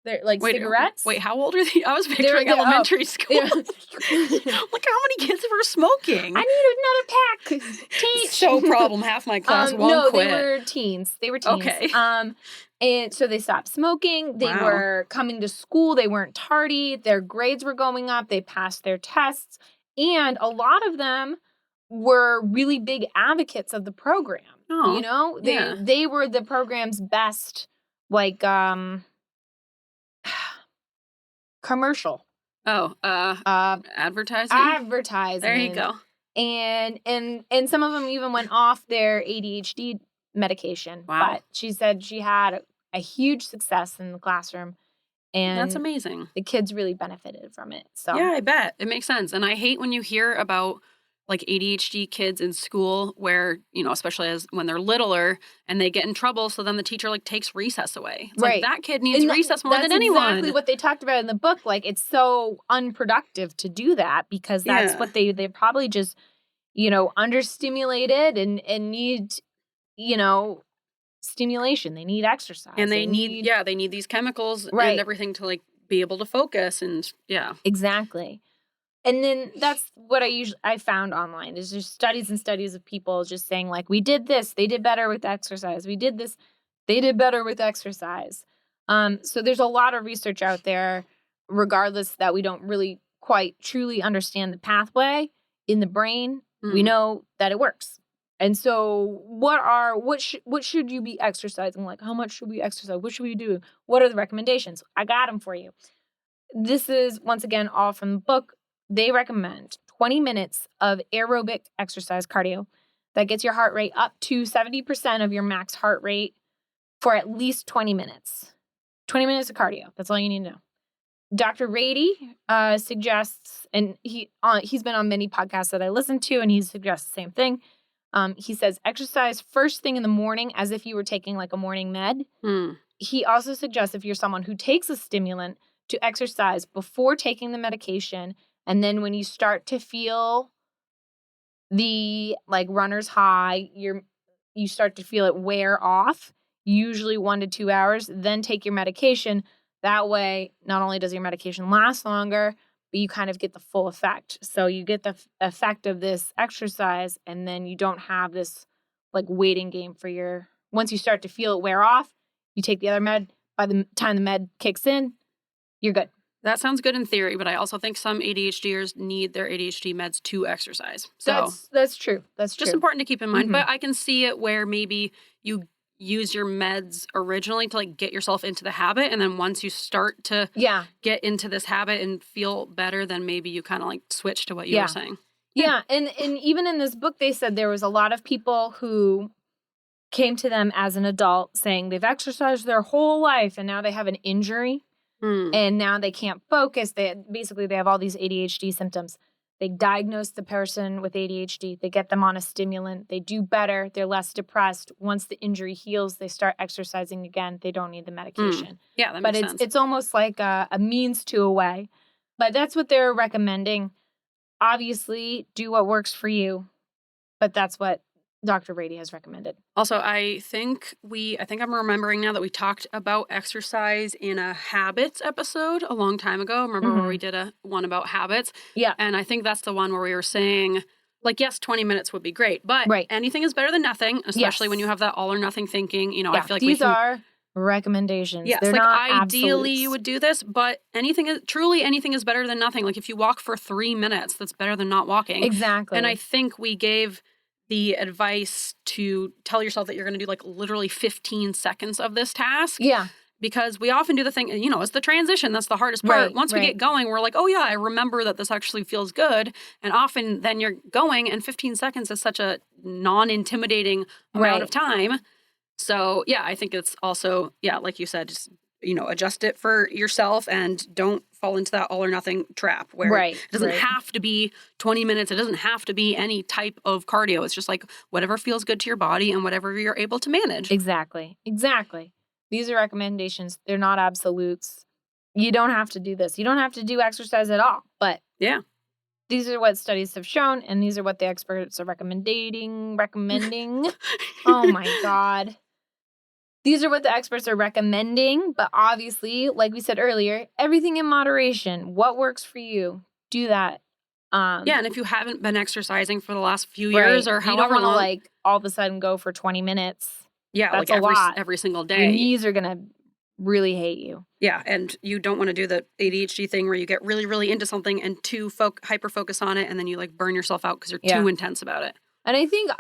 S2: They're like cigarettes.
S1: Wait, how old are they? I was picturing elementary school. Yeah. Look how many kids were smoking.
S2: I need another pack. Teach.
S1: So problem. Half my class won't quit.
S2: No, they were teens.
S1: Okay.
S2: And so they stopped smoking. They were coming to school. They weren't tardy. Their grades were going up. They passed their tests. And a lot of them were really big advocates of the program.
S1: Oh,
S2: They were the program's best, like, commercial.
S1: Advertising?
S2: Advertising.
S1: There you go.
S2: And some of them even went off their ADHD medication.
S1: Wow.
S2: But she said she had a huge success in the classroom. And
S1: that's amazing.
S2: The kids really benefited from it. So
S1: yeah, I bet. It makes sense. And I hate when you hear about like ADHD kids in school where, especially as when they're littler and they get in trouble. So then the teacher like takes recess away. It's like that kid needs recess more than anyone.
S2: That's exactly what they talked about in the book. Like it's so unproductive to do that because that's what they're probably just, understimulated and need, stimulation. They need exercise.
S1: And they need these chemicals and everything to like be able to focus and
S2: Exactly. And then that's what I found online. There's just studies and studies of people just saying like, we did this, they did better with exercise. We did this, they did better with exercise. So there's a lot of research out there, regardless that we don't really quite truly understand the pathway in the brain. We know that it works. And so what should you be exercising? Like, how much should we exercise? What should we do? What are the recommendations? I got them for you. This is, once again, all from the book. They recommend 20 minutes of aerobic exercise cardio that gets your heart rate up to 70% of your max heart rate for at least 20 minutes. 20 minutes of cardio. That's all you need to know. Dr. Rady suggests, and he's been on many podcasts that I listen to, and he suggests the same thing. He says exercise first thing in the morning as if you were taking like a morning med. He also suggests if you're someone who takes a stimulant to exercise before taking the medication. And then when you start to feel the like runner's high, you start to feel it wear off, usually 1 to 2 hours, then take your medication. That way, not only does your medication last longer, but you kind of get the full effect. So you get the effect of this exercise, and then you don't have this like waiting game for once you start to feel it wear off, you take the other med. By the time the med kicks in, you're good.
S1: That sounds good in theory, but I also think some ADHDers need their ADHD meds to exercise. So
S2: that's true. That's
S1: just important to keep in mind. But I can see it where maybe you use your meds originally to like get yourself into the habit, and then once you start to get into this habit and feel better, then maybe you kind of like switch to what you were saying.
S2: Yeah, and even in this book, they said there was a lot of people who came to them as an adult saying they've exercised their whole life and now they have an injury. And now they can't focus. They have all these ADHD symptoms. They diagnose the person with ADHD. They get them on a stimulant. They do better. They're less depressed. Once the injury heals, they start exercising again. They don't need the medication.
S1: Yeah, that makes sense.
S2: But it's almost like a means to a way. But that's what they're recommending. Obviously, do what works for you. But that's what Dr. Rady has recommended.
S1: Also, I think I'm remembering now that we talked about exercise in a habits episode a long time ago. Remember where we did one about habits?
S2: Yeah.
S1: And I think that's the one where we were saying, like, yes, 20 minutes would be great, but anything is better than nothing, especially when you have that all or nothing thinking. I feel like
S2: these are recommendations.
S1: Yes,
S2: they're
S1: like
S2: not
S1: ideally
S2: absolutes.
S1: You would do this, but anything is better than nothing. Like if you walk for 3 minutes, that's better than not walking.
S2: Exactly.
S1: And I think we gave the advice to tell yourself that you're going to do like literally 15 seconds of this task.
S2: Yeah.
S1: Because we often do the thing, it's the transition. That's the hardest part. Once we get going, we're like, oh yeah, I remember that this actually feels good. And often then you're going and 15 seconds is such a non-intimidating amount of time. So, yeah, I think it's also, like you said, just, adjust it for yourself and don't fall into that all or nothing trap where it doesn't have to be 20 minutes. It doesn't have to be any type of cardio. It's just like whatever feels good to your body and whatever you're able to manage.
S2: Exactly. These are recommendations. They're not absolutes. You don't have to do this. You don't have to do exercise at all. But these are what studies have shown, and these are what the experts are recommending. Oh my God. These are what the experts are recommending, but obviously, like we said earlier, everything in moderation. What works for you, do that.
S1: And if you haven't been exercising for the last few years or however
S2: you don't want to
S1: long,
S2: all of a sudden go for 20 minutes.
S1: Yeah,
S2: that's
S1: like
S2: a lot.
S1: Every single day.
S2: Your knees are gonna really hate you.
S1: Yeah, and you don't want to do the ADHD thing where you get really, really into something and too hyper focus on it, and then you like burn yourself out because you're too intense about it.
S2: And I think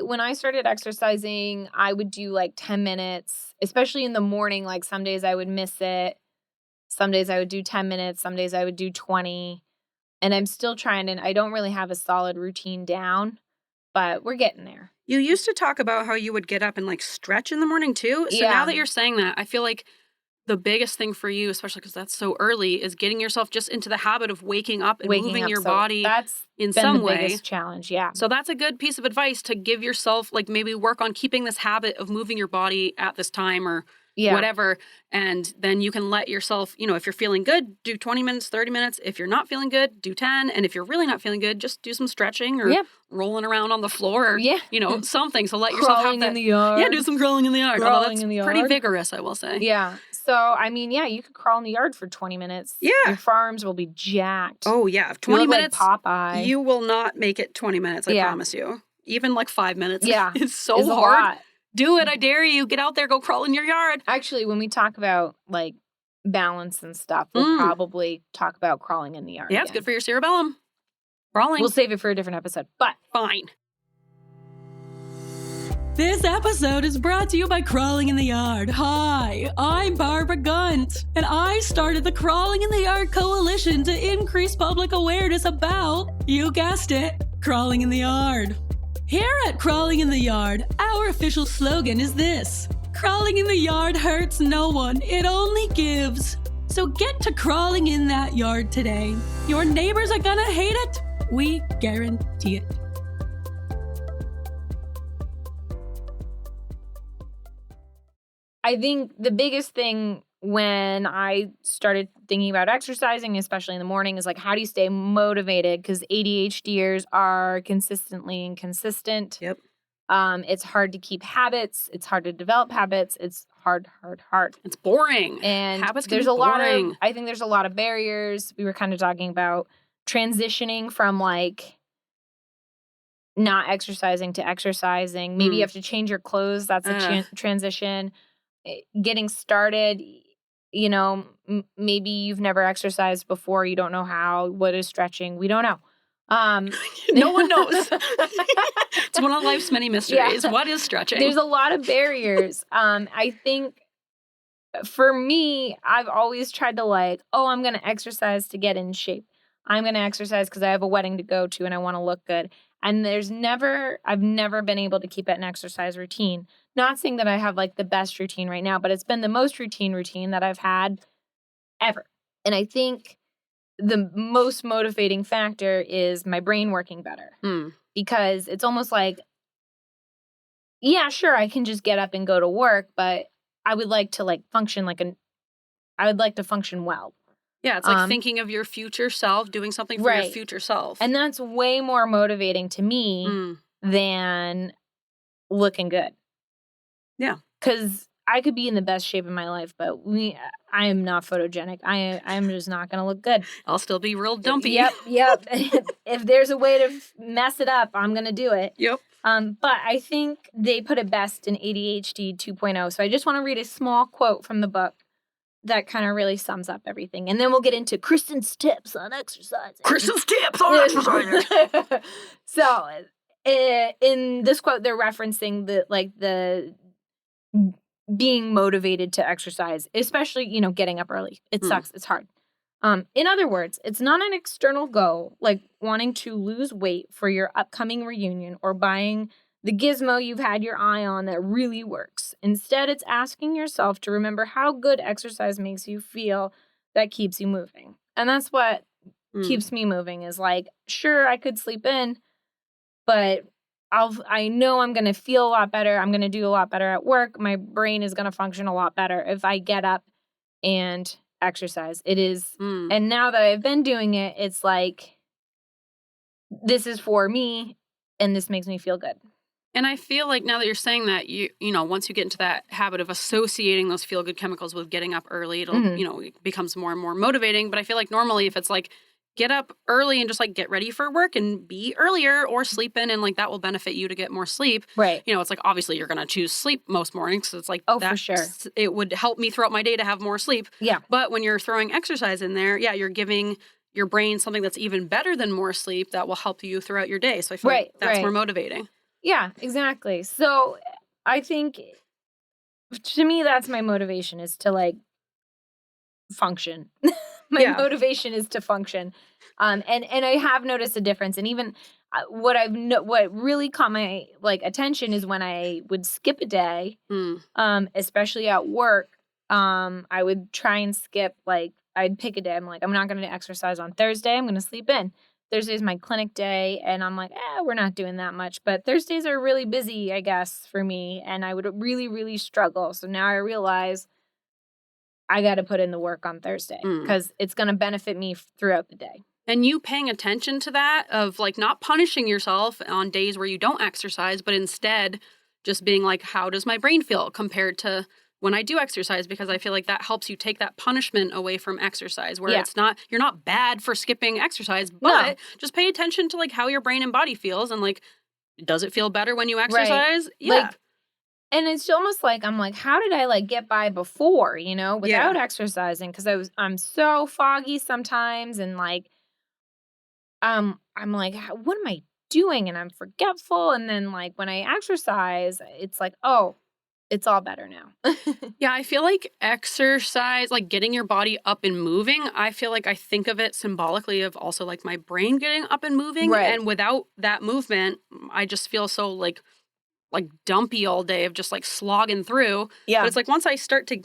S2: when I started exercising, I would do like 10 minutes, especially in the morning. Like some days I would miss it. Some days I would do 10 minutes. Some days I would do 20. And I'm still trying to, I don't really have a solid routine down, but we're getting there.
S1: You used to talk about how you would get up and like stretch in the morning too. So now that you're saying that, I feel like the biggest thing for you, especially because that's so early, is getting yourself just into the habit of waking up and moving your body in some way. That's the biggest
S2: challenge,
S1: So that's a good piece of advice to give yourself, like maybe work on keeping this habit of moving your body at this time or whatever. And then you can let yourself, if you're feeling good, do 20 minutes, 30 minutes. If you're not feeling good, do 10. And if you're really not feeling good, just do some stretching or rolling around on the floor or, something. So let yourself have that.
S2: Crawling in the yard.
S1: Yeah, do some crawling in the yard.
S2: Crawling in the yard.
S1: Pretty vigorous, I will say.
S2: Yeah. So, I mean, you could crawl in the yard for 20 minutes.
S1: Yeah.
S2: Your forearms will be jacked.
S1: Oh, yeah. 20 minutes.
S2: Like Popeye.
S1: You will not make it 20 minutes, I promise you. Even like 5 minutes.
S2: Yeah.
S1: It's so hard. Do it. I dare you. Get out there. Go crawl in your yard.
S2: Actually, when we talk about like balance and stuff, we'll probably talk about crawling in the yard.
S1: Yeah, it's good for your cerebellum. Crawling.
S2: We'll save it for a different episode, but
S1: fine. This episode is brought to you by Crawling in the Yard. Hi, I'm Barbara Gunt, and I started the Crawling in the Yard Coalition to increase public awareness about, you guessed it, crawling in the yard. Here at Crawling in the Yard, our official slogan is this: crawling in the yard hurts no one, it only gives. So get to crawling in that yard today. Your neighbors are gonna hate it. We guarantee it.
S2: I think the biggest thing when I started thinking about exercising, especially in the morning, is like, how do you stay motivated? Because ADHDers are consistently inconsistent.
S1: Yep.
S2: It's hard to keep habits. It's hard to develop habits. It's hard.
S1: It's boring.
S2: And
S1: habits
S2: there's a boring. I think there's a lot of barriers. We were kind of talking about transitioning from like not exercising to exercising. Maybe you have to change your clothes. That's a transition. Getting started, maybe you've never exercised before. You don't know how. What is stretching? We don't know.
S1: No one knows. It's one of life's many mysteries. What is stretching?
S2: There's a lot of barriers. I think for me, I've always tried to I'm going to exercise to get in shape. I'm going to exercise because I have a wedding to go to and I want to look good. And I've never been able to keep an exercise routine. Not saying that I have like the best routine right now, but it's been the most routine that I've had ever. And I think the most motivating factor is my brain working better. Because it's almost like, yeah, sure, I can just get up and go to work, but I would like to function I would like to function well.
S1: Yeah, it's like thinking of your future self, doing something for your future self.
S2: And that's way more motivating to me than looking good.
S1: Yeah.
S2: Because I could be in the best shape of my life, but I am not photogenic. I'm just not going to look good.
S1: I'll still be real dumpy.
S2: Yep. If there's a way to mess it up, I'm going to do it.
S1: Yep.
S2: But I think they put it best in ADHD 2.0. So I just want to read a small quote from the book that kind of really sums up everything. And then we'll get into Kristin's tips on exercising.
S1: Kristin's tips on exercising.
S2: So in this quote, they're referencing the being motivated to exercise, especially, getting up early. It sucks. It's hard. In other words, it's not an external goal, like wanting to lose weight for your upcoming reunion or buying
S3: the gizmo you've had your eye on that really works. Instead, it's asking yourself to remember how good exercise makes you feel that keeps you moving. And that's what keeps me moving is like, sure, I could sleep in, but I know I'm going to feel a lot better. I'm going to do a lot better at work. My brain is going to function a lot better if I get up and exercise. It is. And now that I've been doing it, it's like, this is for me and this makes me feel good.
S1: And I feel like now that you're saying that, you know, once you get into that habit of associating those feel-good chemicals with getting up early, it'll, you know, it becomes more and more motivating. But I feel like normally if it's like, get up early and just like get ready for work and be earlier or sleep in and like that will benefit you to get more sleep.
S3: Right.
S1: You know, it's like obviously you're going to choose sleep most mornings. So it's like,
S3: for sure.
S1: It would help me throughout my day to have more sleep.
S3: Yeah.
S1: But when you're throwing exercise in there, you're giving your brain something that's even better than more sleep that will help you throughout your day. So I feel like that's more motivating.
S3: Yeah, exactly. So I think to me, that's my motivation is to like function. My motivation is to function. And I have noticed a difference. And even what really caught my like attention is when I would skip a day, especially at work, I would try and skip, like I'd pick a day. I'm like, I'm not going to exercise on Thursday. I'm going to sleep in. Thursday's my clinic day, and I'm like, we're not doing that much. But Thursdays are really busy, I guess, for me, and I would really, really struggle. So now I realize I got to put in the work on Thursday because it's going to benefit me throughout the day.
S1: And you paying attention to that of like not punishing yourself on days where you don't exercise, but instead just being like, how does my brain feel compared to when I do exercise? Because I feel like that helps you take that punishment away from exercise where it's not, you're not bad for skipping exercise, but just pay attention to like how your brain and body feels and like, does it feel better when you exercise?
S3: Right.
S1: Yeah.
S3: Like, and it's almost like, I'm like, how did I like get by before, you know, without exercising? Cause I'm so foggy sometimes. And like, I'm like, what am I doing? And I'm forgetful. And then like when I exercise, it's like, oh, it's all better now.
S1: Yeah, I feel like exercise, like getting your body up and moving, I feel like I think of it symbolically of also like my brain getting up and moving.
S3: Right.
S1: And without that movement, I just feel so like dumpy all day of just like slogging through.
S3: Yeah.
S1: But it's like once I start to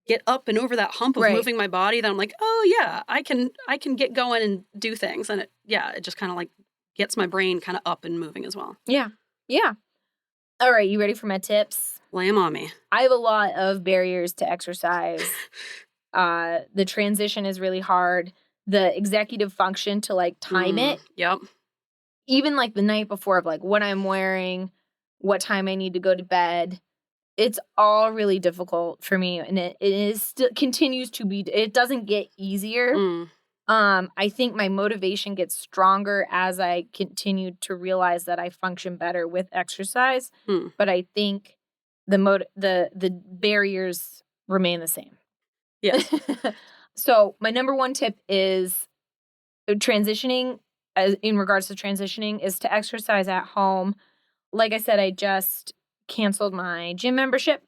S1: get up and over that hump of moving my body, then I'm like, oh yeah, I can get going and do things. And it just kind of like gets my brain kind of up and moving as well.
S3: Yeah. Yeah. All right, you ready for my tips?
S1: Lay 'em on me.
S3: I have a lot of barriers to exercise. The transition is really hard. The executive function to like time it.
S1: Yep.
S3: Even like the night before of like what I'm wearing, what time I need to go to bed. It's all really difficult for me, and it is still continues to be. It doesn't get easier. I think my motivation gets stronger as I continue to realize that I function better with exercise. But I think the barriers remain the same.
S1: Yes.
S3: So my number one tip is transitioning. In regards to transitioning, is to exercise at home. Like I said, I just canceled my gym membership.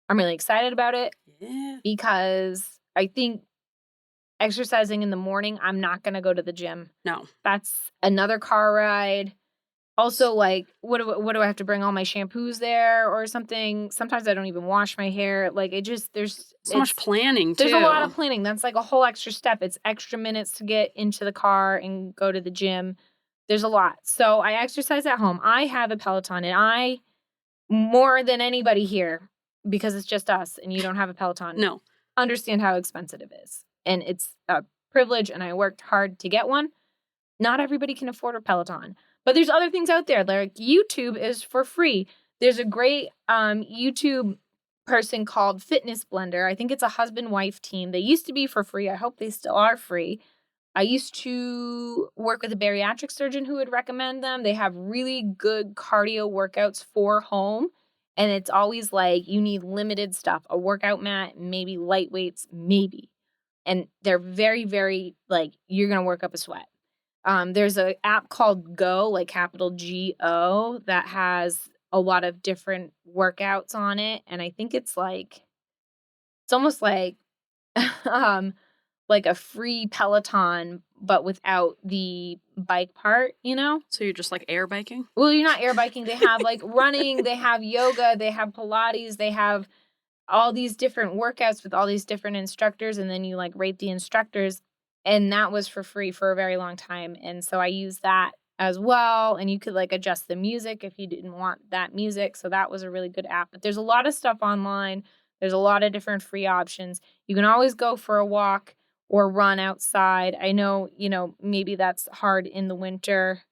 S3: I'm really excited about it because I think exercising in the morning, I'm not going to go to the gym.
S1: No.
S3: That's another car ride. Also, like, what do I have to bring all my shampoos there or something? Sometimes I don't even wash my hair. Like, there's
S1: so much planning, too.
S3: There's a lot of planning. That's like a whole extra step. It's extra minutes to get into the car and go to the gym. There's a lot. So I exercise at home. I have a Peloton, and I, more than anybody here, because it's just us and you don't have a Peloton, understand how expensive it is. And it's a privilege, and I worked hard to get one. Not everybody can afford a Peloton. But there's other things out there. Like YouTube is for free. There's a great YouTube person called Fitness Blender. I think it's a husband-wife team. They used to be for free. I hope they still are free. I used to work with a bariatric surgeon who would recommend them. They have really good cardio workouts for home. And it's always like you need limited stuff. A workout mat, maybe light weights, maybe. And they're very, very, like, you're going to work up a sweat. There's an app called Go, like capital G-O, that has a lot of different workouts on it. And I think it's almost like, like a free Peloton, but without the bike part, you know?
S1: So you're just like air biking?
S3: Well, you're not air biking. They have like running, they have yoga, they have Pilates, they have all these different workouts with all these different instructors, and then you like rate the instructors. And that was for free for a very long time. And so I used that as well. And you could like adjust the music if you didn't want that music. So that was a really good app. But there's a lot of stuff online. There's a lot of different free options. You can always go for a walk or run outside. I know, maybe that's hard in the winter.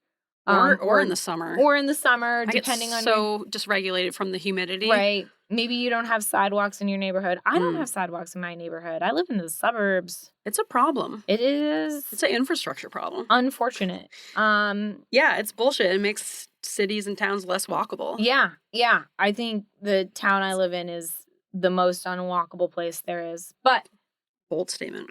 S1: Or in the summer.
S3: Or in the summer, depending on
S1: so dysregulated from the humidity.
S3: Right. Maybe you don't have sidewalks in your neighborhood. I don't have sidewalks in my neighborhood. I live in the suburbs.
S1: It's a problem.
S3: It is.
S1: It's an infrastructure problem.
S3: Unfortunate.
S1: Yeah, it's bullshit. It makes cities and towns less walkable.
S3: Yeah. I think the town I live in is the most unwalkable place there is. But
S1: bold statement.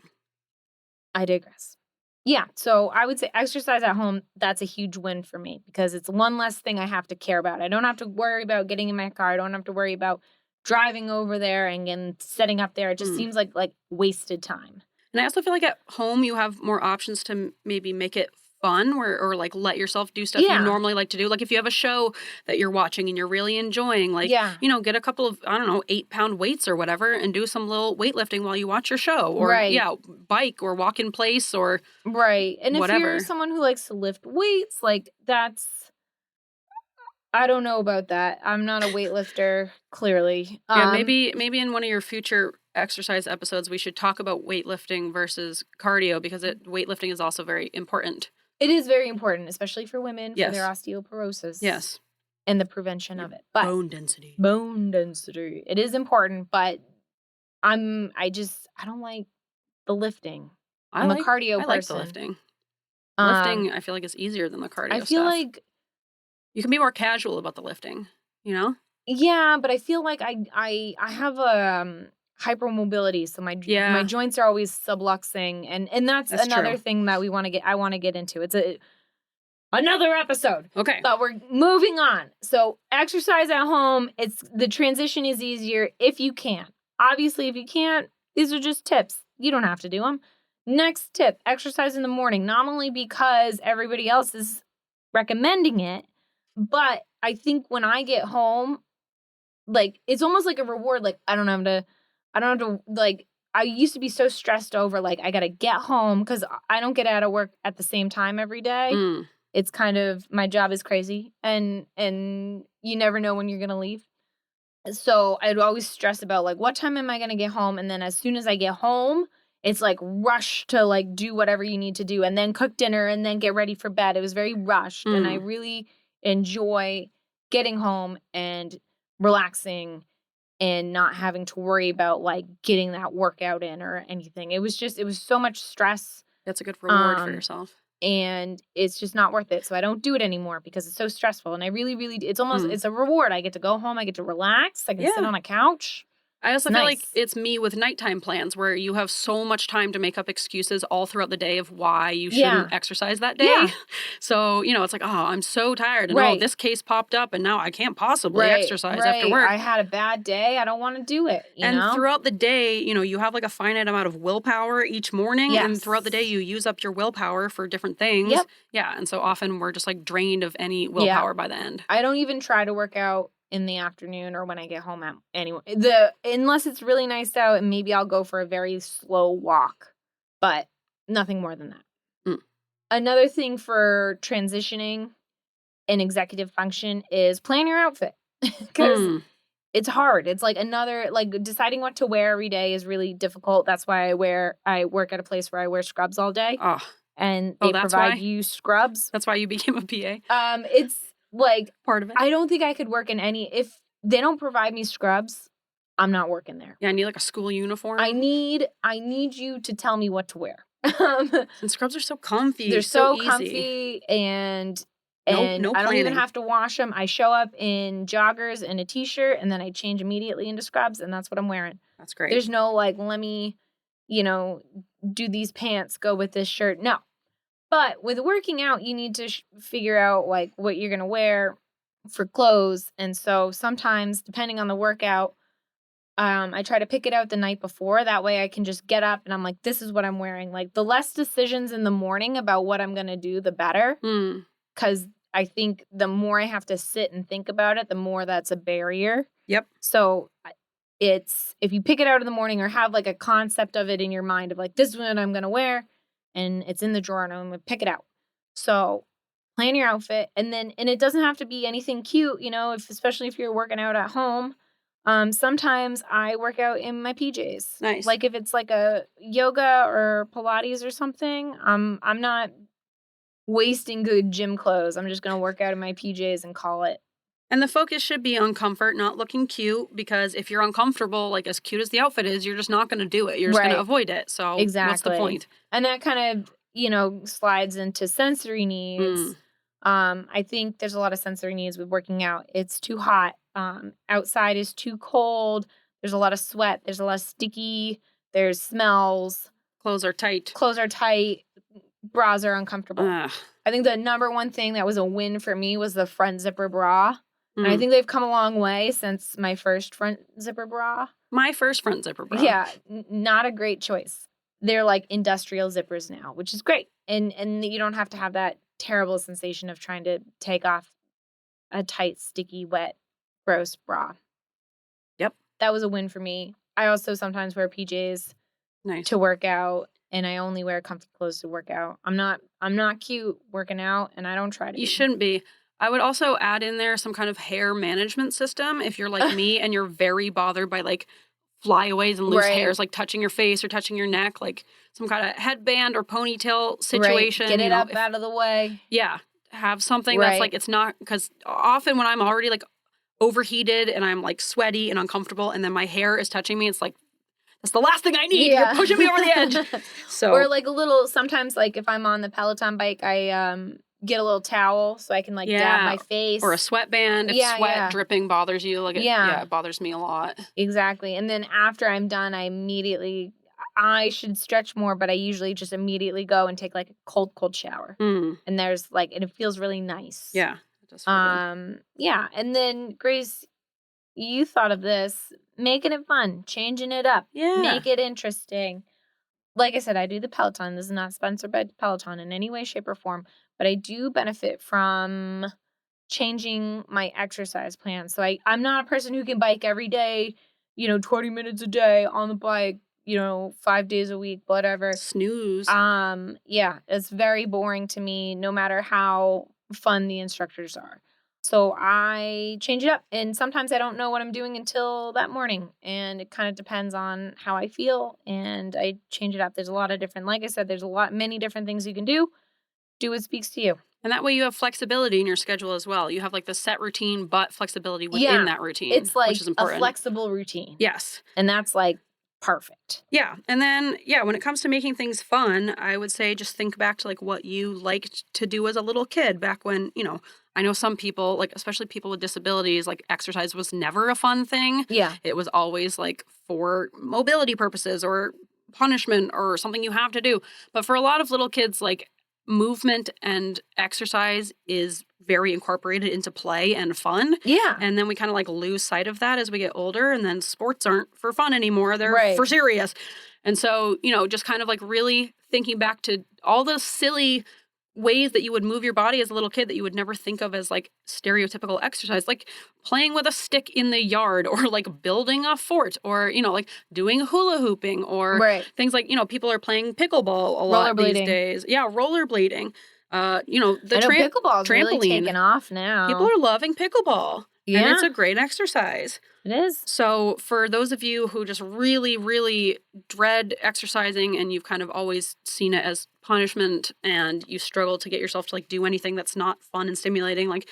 S3: I digress. Yeah, so I would say exercise at home, that's a huge win for me because it's one less thing I have to care about. I don't have to worry about getting in my car. I don't have to worry about driving over there and setting up there. It just seems like wasted time.
S1: And I also feel like at home you have more options to maybe make it fun or like let yourself do stuff you normally like to do. Like if you have a show that you're watching and you're really enjoying, like, get a couple of, 8-pound weights or whatever and do some little weightlifting while you watch your show or bike or walk in place or
S3: right. And
S1: whatever.
S3: If you're someone who likes to lift weights, like that's, I don't know about that. I'm not a weightlifter, clearly.
S1: Maybe in one of your future exercise episodes, we should talk about weightlifting versus cardio because weightlifting is also very important.
S3: It is very important, especially for women, for their osteoporosis.
S1: Yes.
S3: And the prevention of it. But
S1: bone density.
S3: It is important, but I don't like the lifting. I'm a cardio person.
S1: I like the lifting. Lifting, I feel like, is easier than the cardio stuff.
S3: I feel like
S1: you can be more casual about the lifting,
S3: Yeah, but I feel like I have a hypermobility, so my joints are always subluxing, and that's another thing that I want to get into. It's another episode.
S1: Okay.
S3: But we're moving on. So exercise at home, the transition is easier if you can. Obviously, if you can't, these are just tips. You don't have to do them. Next tip, exercise in the morning, not only because everybody else is recommending it, but I think when I get home, like it's almost like a reward. Like I don't have to like, I used to be so stressed over like I got to get home because I don't get out of work at the same time every day. It's kind of, my job is crazy and you never know when you're going to leave. So I'd always stress about like, what time am I going to get home? And then as soon as I get home, it's like rush to like do whatever you need to do and then cook dinner and then get ready for bed. It was very rushed and I really enjoy getting home and relaxing and not having to worry about like getting that workout in or anything. It was so much stress.
S1: That's a good reward for yourself.
S3: And it's just not worth it. So I don't do it anymore because it's so stressful. And I really, really, it's almost, it's a reward. I get to go home. I get to relax. I can sit on a couch.
S1: I also feel like it's me with nighttime plans where you have so much time to make up excuses all throughout the day of why you shouldn't exercise that day. Yeah. So, it's like, oh, I'm so tired. And this case popped up and now I can't possibly exercise after work.
S3: I had a bad day. I don't want to do it. You know?
S1: Throughout the day, you have like a finite amount of willpower each morning. Yes. And throughout the day, you use up your willpower for different things. Yep. Yeah. And so often we're just like drained of any willpower by the end.
S3: I don't even try to work out in the afternoon or when I get home unless it's really nice out, and maybe I'll go for a very slow walk, but nothing more than that. Another thing for transitioning in executive function is plan your outfit because it's hard. It's like deciding what to wear every day is really difficult. That's why I work at a place where I wear scrubs all day. And they provide you scrubs.
S1: That's why you became a PA.
S3: It's like
S1: part of it.
S3: I don't think I could work in if they don't provide me scrubs, I'm not working there.
S1: Yeah, I need like a school uniform.
S3: I need you to tell me what to wear.
S1: And scrubs are so comfy.
S3: They're so comfy and I don't even have to wash them. I show up in joggers and a t-shirt and then I change immediately into scrubs and that's what I'm wearing.
S1: That's great.
S3: There's no like, let me, do these pants go with this shirt. No. But with working out, you need to figure out like what you're going to wear for clothes. And so sometimes, depending on the workout, I try to pick it out the night before. That way I can just get up and I'm like, this is what I'm wearing. Like, the less decisions in the morning about what I'm going to do, the better.
S1: Mm.
S3: Because I think the more I have to sit and think about it, the more that's a barrier.
S1: Yep.
S3: So it's, if you pick it out in the morning or have like a concept of it in your mind of like, this is what I'm going to wear, and it's in the drawer and I'm going to pick it out. So plan your outfit, and it doesn't have to be anything cute, especially if you're working out at home. Sometimes I work out in my PJs.
S1: Nice.
S3: Like if it's like a yoga or Pilates or something, I'm not wasting good gym clothes. I'm just going to work out in my PJs and call it.
S1: And the focus should be on comfort, not looking cute, because if you're uncomfortable, like as cute as the outfit is, you're just not going to do it. You're just going to avoid it. So what's the point?
S3: And that kind of, slides into sensory needs. I think there's a lot of sensory needs with working out. It's too hot. Outside is too cold. There's a lot of sweat. There's a lot of sticky. There's smells.
S1: Clothes are tight.
S3: Bras are uncomfortable. I think the number one thing that was a win for me was the front zipper bra. And I think they've come a long way since my first front zipper bra.
S1: My first front zipper bra.
S3: Yeah, not a great choice. They're like industrial zippers now, which is great. And you don't have to have that terrible sensation of trying to take off a tight, sticky, wet, gross bra.
S1: Yep.
S3: That was a win for me. I also sometimes wear PJs to work out, and I only wear comfy clothes to work out. I'm not cute working out, and I don't try to be.
S1: You shouldn't be. I would also add in there some kind of hair management system if you're like me and you're very bothered by like flyaways and loose hairs like touching your face or touching your neck, like some kind of headband or ponytail situation.
S3: Get it up out of the way.
S1: Yeah. Have something that's like, it's not, because often when I'm already like overheated and I'm like sweaty and uncomfortable and then my hair is touching me, it's like, that's the last thing I need. You're pushing me over the edge. So,
S3: or like sometimes like if I'm on the Peloton bike, I get a little towel so I can like dab my face.
S1: Or a sweatband if sweat dripping bothers you. Like it bothers me a lot.
S3: Exactly. And then after I'm done, I should stretch more, but I usually just immediately go and take like a cold shower. And there's like, and it feels really nice.
S1: Yeah. It does feel good.
S3: Yeah. And then Grace, you thought of this, making it fun, changing it up.
S1: Yeah.
S3: Make it interesting. Like I said, I do the Peloton. This is not sponsored by Peloton in any way, shape, or form, but I do benefit from changing my exercise plan. So I'm not a person who can bike every day, 20 minutes a day on the bike, 5 days a week, whatever.
S1: Snooze.
S3: Yeah, it's very boring to me, no matter how fun the instructors are. So I change it up, and sometimes I don't know what I'm doing until that morning, and it kind of depends on how I feel, and I change it up. There's a lot of different, like I said, there's many different things you can do. Do what speaks to you.
S1: And that way you have flexibility in your schedule as well. You have like the set routine, but flexibility within that routine.
S3: It's like
S1: which is important.
S3: A flexible routine.
S1: Yes.
S3: And that's like perfect.
S1: Yeah. And then, when it comes to making things fun, I would say just think back to like what you liked to do as a little kid back when, I know some people, like especially people with disabilities, like exercise was never a fun thing.
S3: Yeah.
S1: It was always like for mobility purposes or punishment or something you have to do. But for a lot of little kids, like movement and exercise is very incorporated into play and fun.
S3: Yeah.
S1: And then we kind of like lose sight of that as we get older, and then sports aren't for fun anymore. They're for serious. And so, just kind of like really thinking back to all those silly ways that you would move your body as a little kid that you would never think of as like stereotypical exercise, like playing with a stick in the yard or like building a fort or, like doing hula hooping or things like, people are playing pickleball a lot these days. Yeah, rollerblading. The
S3: pickleball's really taken off now.
S1: People are loving pickleball.
S3: Yeah.
S1: And it's a great exercise.
S3: It is.
S1: So for those of you who just really, really dread exercising and you've kind of always seen it as punishment and you struggle to get yourself to like do anything that's not fun and stimulating, like,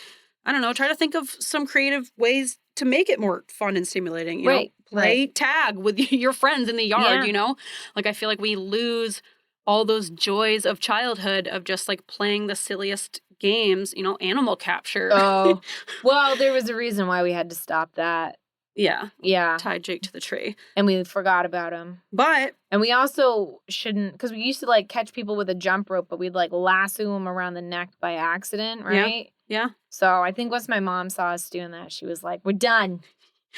S1: I don't know, try to think of some creative ways to make it more fun and stimulating. You know, play tag with your friends in the yard, Like I feel like we lose all those joys of childhood of just like playing the silliest games, animal capture.
S3: Oh, well, there was a reason why we had to stop that.
S1: Yeah.
S3: Yeah.
S1: Tie Jake to the tree.
S3: And we forgot about him. And we also shouldn't, because we used to like catch people with a jump rope, but we'd like lasso them around the neck by accident, right?
S1: Yeah.
S3: So I think once my mom saw us doing that, she was like, we're done.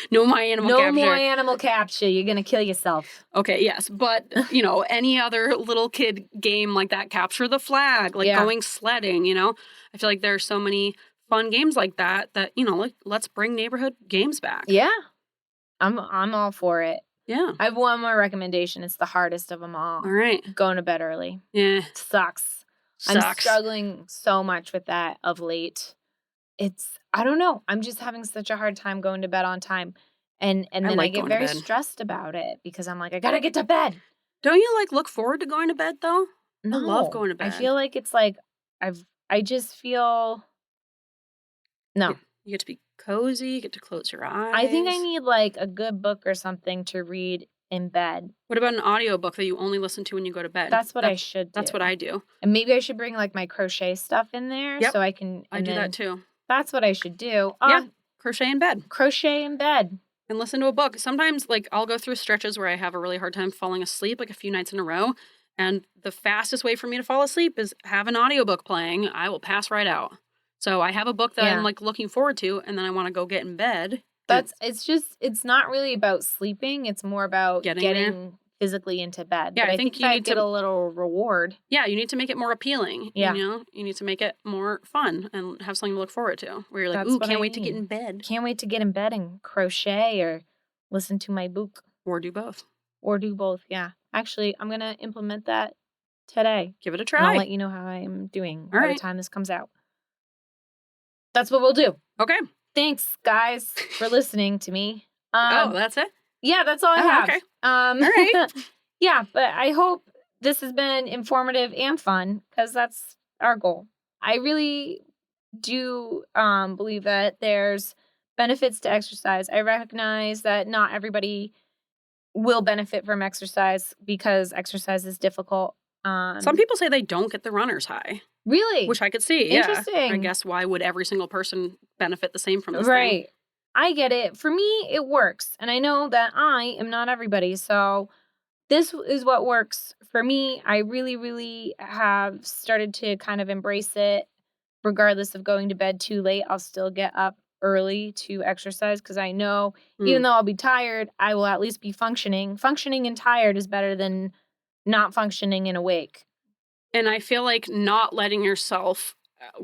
S1: No my animal
S3: No
S1: capture.
S3: more animal capture. You're going to kill yourself.
S1: Okay, yes. But, any other little kid game like that, capture the flag, like
S3: Yeah.
S1: going sledding, I feel like there are so many fun games like that, like, let's bring neighborhood games back.
S3: Yeah. I'm all for it.
S1: Yeah.
S3: I have one more recommendation. It's the hardest of them all.
S1: All right.
S3: Going to bed early.
S1: Yeah.
S3: Sucks. I'm struggling so much with that of late. I don't know. I'm just having such a hard time going to bed on time. And then I get very stressed about it because I'm like, I got to get to bed.
S1: Don't you look forward to going to bed though?
S3: No.
S1: I love going to bed.
S3: I feel like it's like I just feel no.
S1: You get to be cozy, you get to close your eyes.
S3: I think I need a good book or something to read in bed.
S1: What about an audiobook that you only listen to when you go to bed?
S3: That's what I should do.
S1: That's what I do.
S3: And maybe I should bring my crochet stuff in there so I can.
S1: I do that too.
S3: That's what I should do.
S1: Yeah, crochet in bed.
S3: Crochet in bed.
S1: And listen to a book. Sometimes, I'll go through stretches where I have a really hard time falling asleep, a few nights in a row. And the fastest way for me to fall asleep is have an audiobook playing. I will pass right out. So I have a book that I'm looking forward to, and then I want to go get in bed.
S3: It's not really about sleeping. It's more about getting physically into bed.
S1: Yeah,
S3: but
S1: I think you
S3: I
S1: need
S3: get
S1: to
S3: a little reward.
S1: Yeah, you need to make it more appealing.
S3: Yeah.
S1: You need to make it more fun and have something to look forward to. Where you're like,
S3: That's
S1: ooh,
S3: what
S1: can't
S3: I
S1: wait to get
S3: need.
S1: in bed.
S3: Can't wait to get in bed and crochet or listen to my book.
S1: Or do both.
S3: Yeah. Actually, I'm going to implement that today.
S1: Give it a try.
S3: And I'll let you know how I'm doing
S1: All
S3: by
S1: right.
S3: the time this comes out. That's what we'll do.
S1: Okay.
S3: Thanks, guys, for listening to me.
S1: That's it?
S3: Yeah, that's all I have.
S1: Okay.
S3: All
S1: right.
S3: Yeah, but I hope this has been informative and fun because that's our goal. I really do believe that there's benefits to exercise. I recognize that not everybody will benefit from exercise because exercise is difficult.
S1: Some people say they don't get the runner's high.
S3: Really?
S1: Which I could see.
S3: Interesting.
S1: Yeah. I guess why would every single person benefit the same from this
S3: Right.
S1: thing?
S3: I get it. For me, it works. And I know that I am not everybody. So this is what works for me. I really, really have started to kind of embrace it. Regardless of going to bed too late, I'll still get up early to exercise because I know even though I'll be tired, I will at least be functioning. Functioning and tired is better than not functioning and awake.
S1: And I feel like not letting yourself,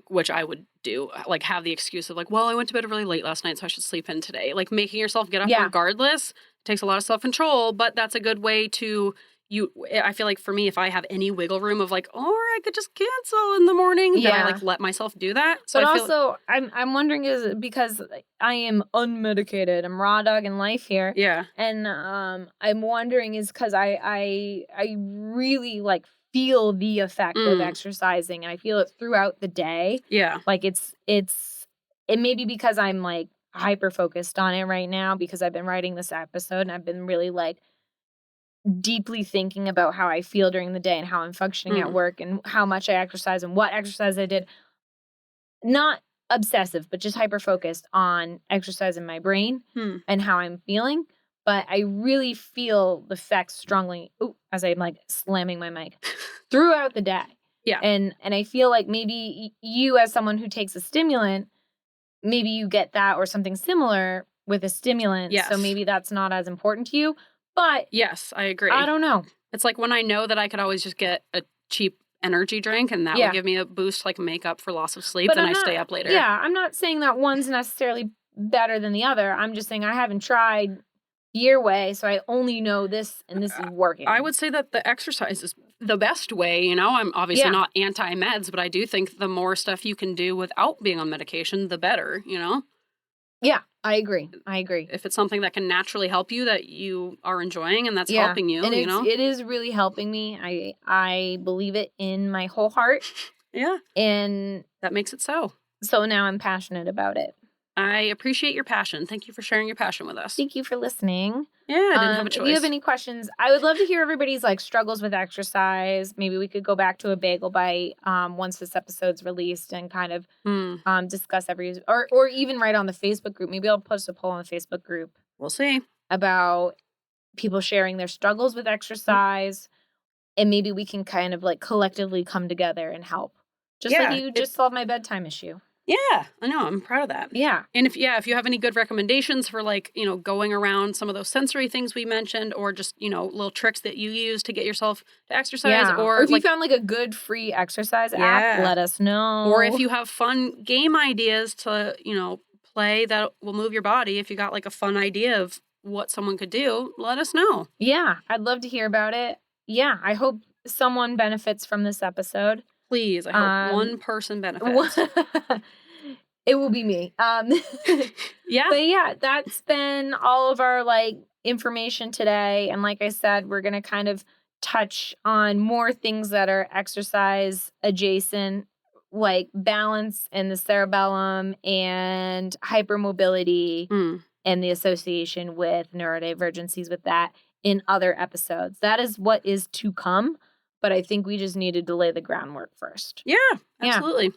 S1: which I would do, have the excuse of well, I went to bed really late last night, so I should sleep in today. Making yourself get up regardless takes a lot of self-control, but that's a good way to, I feel like for me, if I have any wiggle room of or I could just cancel in the morning, then I let myself do that. So
S3: but also, I'm wondering is it because I am unmedicated, I'm raw dogging life here.
S1: Yeah. And
S3: I'm wondering is because I really feel the effect of exercising and I feel it throughout the day.
S1: Yeah.
S3: It may be because I'm hyper focused on it right now because I've been writing this episode and I've been really deeply thinking about how I feel during the day and how I'm functioning at work and how much I exercise and what exercise I did. Not obsessive, but just hyper focused on exercise in my brain and how I'm feeling. But I really feel the effects strongly as I'm slamming my mic throughout the day.
S1: Yeah.
S3: And I feel like maybe you as someone who takes a stimulant, maybe you get that or something similar with a stimulant.
S1: Yes.
S3: So maybe that's not as important to you. But
S1: yes, I agree.
S3: I don't know.
S1: It's when I know that I could always just get a cheap energy drink and that would give me a boost, make up for loss of sleep, then I stay up later.
S3: Yeah, I'm not saying that one's necessarily better than the other. I'm just saying I haven't tried your way, so I only know this and this is working.
S1: I would say that the exercise is the best way. I'm obviously not anti-meds, but I do think the more stuff you can do without being on medication, the better,
S3: Yeah, I agree.
S1: If it's something that can naturally help you that you are enjoying and that's helping you,
S3: and it is really helping me. I believe it in my whole heart.
S1: Yeah.
S3: And
S1: that makes it so.
S3: So now I'm passionate about it.
S1: I appreciate your passion. Thank you for sharing your passion with us.
S3: Thank you for listening.
S1: Yeah, I didn't have a choice.
S3: If you have any questions, I would love to hear everybody's struggles with exercise. Maybe we could go back to a bagel bite once this episode's released and kind of discuss or even write on the Facebook group. Maybe I'll post a poll on the Facebook group.
S1: We'll see.
S3: About people sharing their struggles with exercise. And maybe we can kind of collectively come together and help. Just like you just solved my bedtime issue.
S1: Yeah, I know. I'm proud of that.
S3: Yeah.
S1: And if you have any good recommendations for like, going around some of those sensory things we mentioned, or just, little tricks that you use to get yourself to exercise,
S3: Or if you found like a good free exercise app, let us know.
S1: Or if you have fun game ideas to, play that will move your body, if you got like a fun idea of what someone could do, let us know.
S3: Yeah, I'd love to hear about it. Yeah, I hope someone benefits from this episode.
S1: Please, I hope one person benefits.
S3: It will be me.
S1: Yeah.
S3: But yeah, that's been all of our like information today. And like I said, we're going to kind of touch on more things that are exercise adjacent, like balance in the cerebellum and hypermobility and the association with neurodivergencies with that in other episodes. That is what is to come. But I think we just needed to lay the groundwork first.
S1: Yeah, absolutely.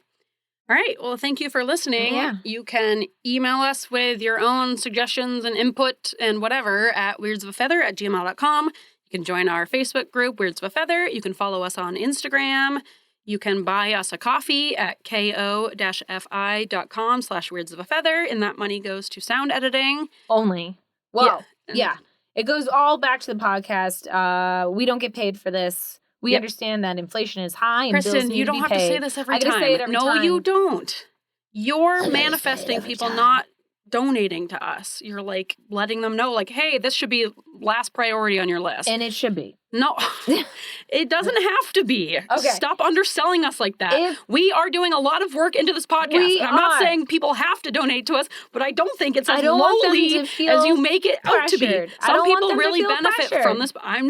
S1: All right. Well, thank you for listening.
S3: Yeah.
S1: You can email us with your own suggestions and input and whatever at weirdsofafeather@gmail.com. You can join our Facebook group, Weirds of a Feather. You can follow us on Instagram. You can buy us a coffee at ko-fi.com/weirdsofafeather, and that money goes to sound editing.
S3: Only. Well, yeah. It goes all back to the podcast. We don't get paid for this. We understand that inflation is high and bills need
S1: you don't
S3: to be
S1: have
S3: paid.
S1: to say this every time.
S3: Say it every time.
S1: No, you don't. You're manifesting people not donating to us. You're like letting them know, like, hey, this should be last priority on your list.
S3: And it should be.
S1: No, it doesn't have to be.
S3: Okay.
S1: Stop underselling us like that. We are doing a lot of work into this podcast. I'm not saying people have to donate to us, but I don't think it's as lowly as you make it out to be. Some people really benefit from this. I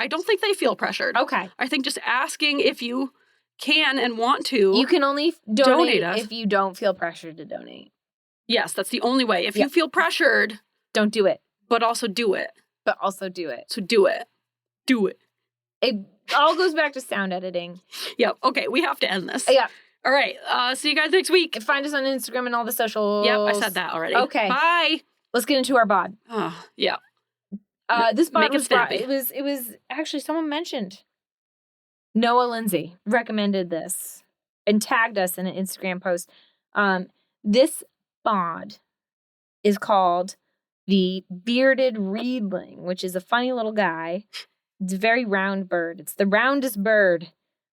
S1: don't think they feel pressured.
S3: Okay.
S1: I think just asking if you can and want to.
S3: You can only donate
S1: us
S3: if you don't feel pressured to donate.
S1: Yes, that's the only way. If you feel pressured,
S3: don't do it.
S1: But also do it.
S3: So do it.
S1: Do it.
S3: It all goes back to sound editing.
S1: Yep. Okay, we have to end this.
S3: Yeah.
S1: All right. See you guys next week.
S3: Find us on Instagram and all the socials.
S1: Yep, I said that already.
S3: Okay.
S1: Bye.
S3: Let's get into our bod.
S1: Yeah.
S3: This bod was it was actually someone mentioned. Noah Lindsay recommended this and tagged us in an Instagram post. This bod is called the bearded reedling, which is a funny little guy. It's a very round bird. It's the roundest bird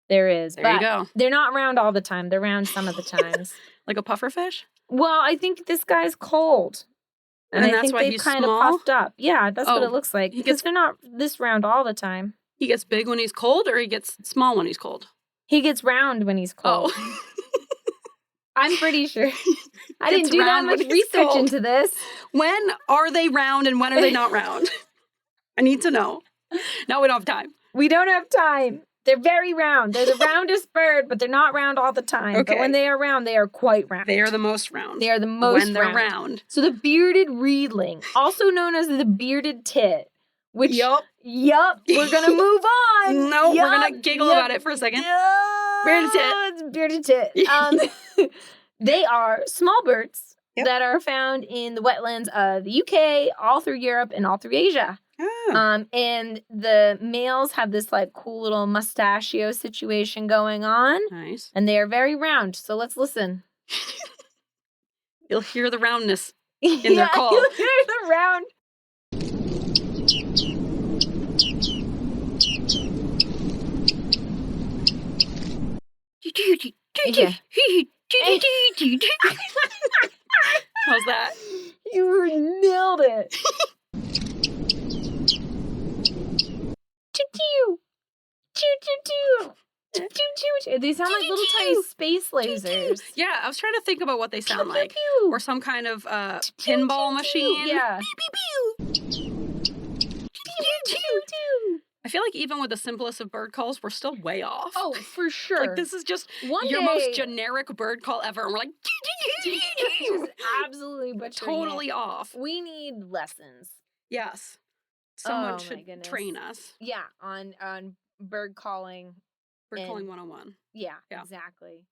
S3: there is.
S1: There you go.
S3: They're not round all the time. They're round some of the times.
S1: Like a pufferfish?
S3: Well, I think this guy's cold. And I
S1: that's
S3: think
S1: why
S3: they've
S1: he's
S3: kind
S1: small?
S3: of puffed up. Yeah, that's what it looks like. Because they're not this round all the time.
S1: He gets big when he's cold, or he gets small when he's cold?
S3: He gets round when he's cold.
S1: Oh.
S3: I'm pretty sure. I didn't do that much research into this.
S1: When are they round and when are they not round? I need to know. No, we don't have time.
S3: We don't have time. They're very round. They're the roundest bird, but they're not round all the time.
S1: Okay.
S3: But when they are round, they are quite round.
S1: They are the most round.
S3: They are the most
S1: when they're round.
S3: So the bearded reedling, also known as the bearded tit, which, we're going to move on.
S1: No, we're going to giggle about it for a second. Bearded tit.
S3: It's bearded tit. They are small birds that are found in the wetlands of the UK, all through Europe, and all through Asia.
S1: Oh.
S3: And the males have this like cool little mustachio situation going on.
S1: Nice.
S3: And they are very round. So let's listen.
S1: You'll hear the roundness in their call.
S3: You'll hear the round. Yeah.
S1: How's that?
S3: You nailed it. They sound like little tiny space lasers.
S1: Yeah, I was trying to think about what they sound like. Or some kind of pinball machine.
S3: Yeah.
S1: I feel like even with the simplest of bird calls, we're still way off.
S3: Oh, for sure.
S1: Like, this is just your most generic bird call ever. And we're like,
S3: just absolutely butchering
S1: totally off.
S3: We need lessons.
S1: Yes. Someone should train us.
S3: Yeah, on bird calling.
S1: Bird calling 101.
S3: Yeah, exactly.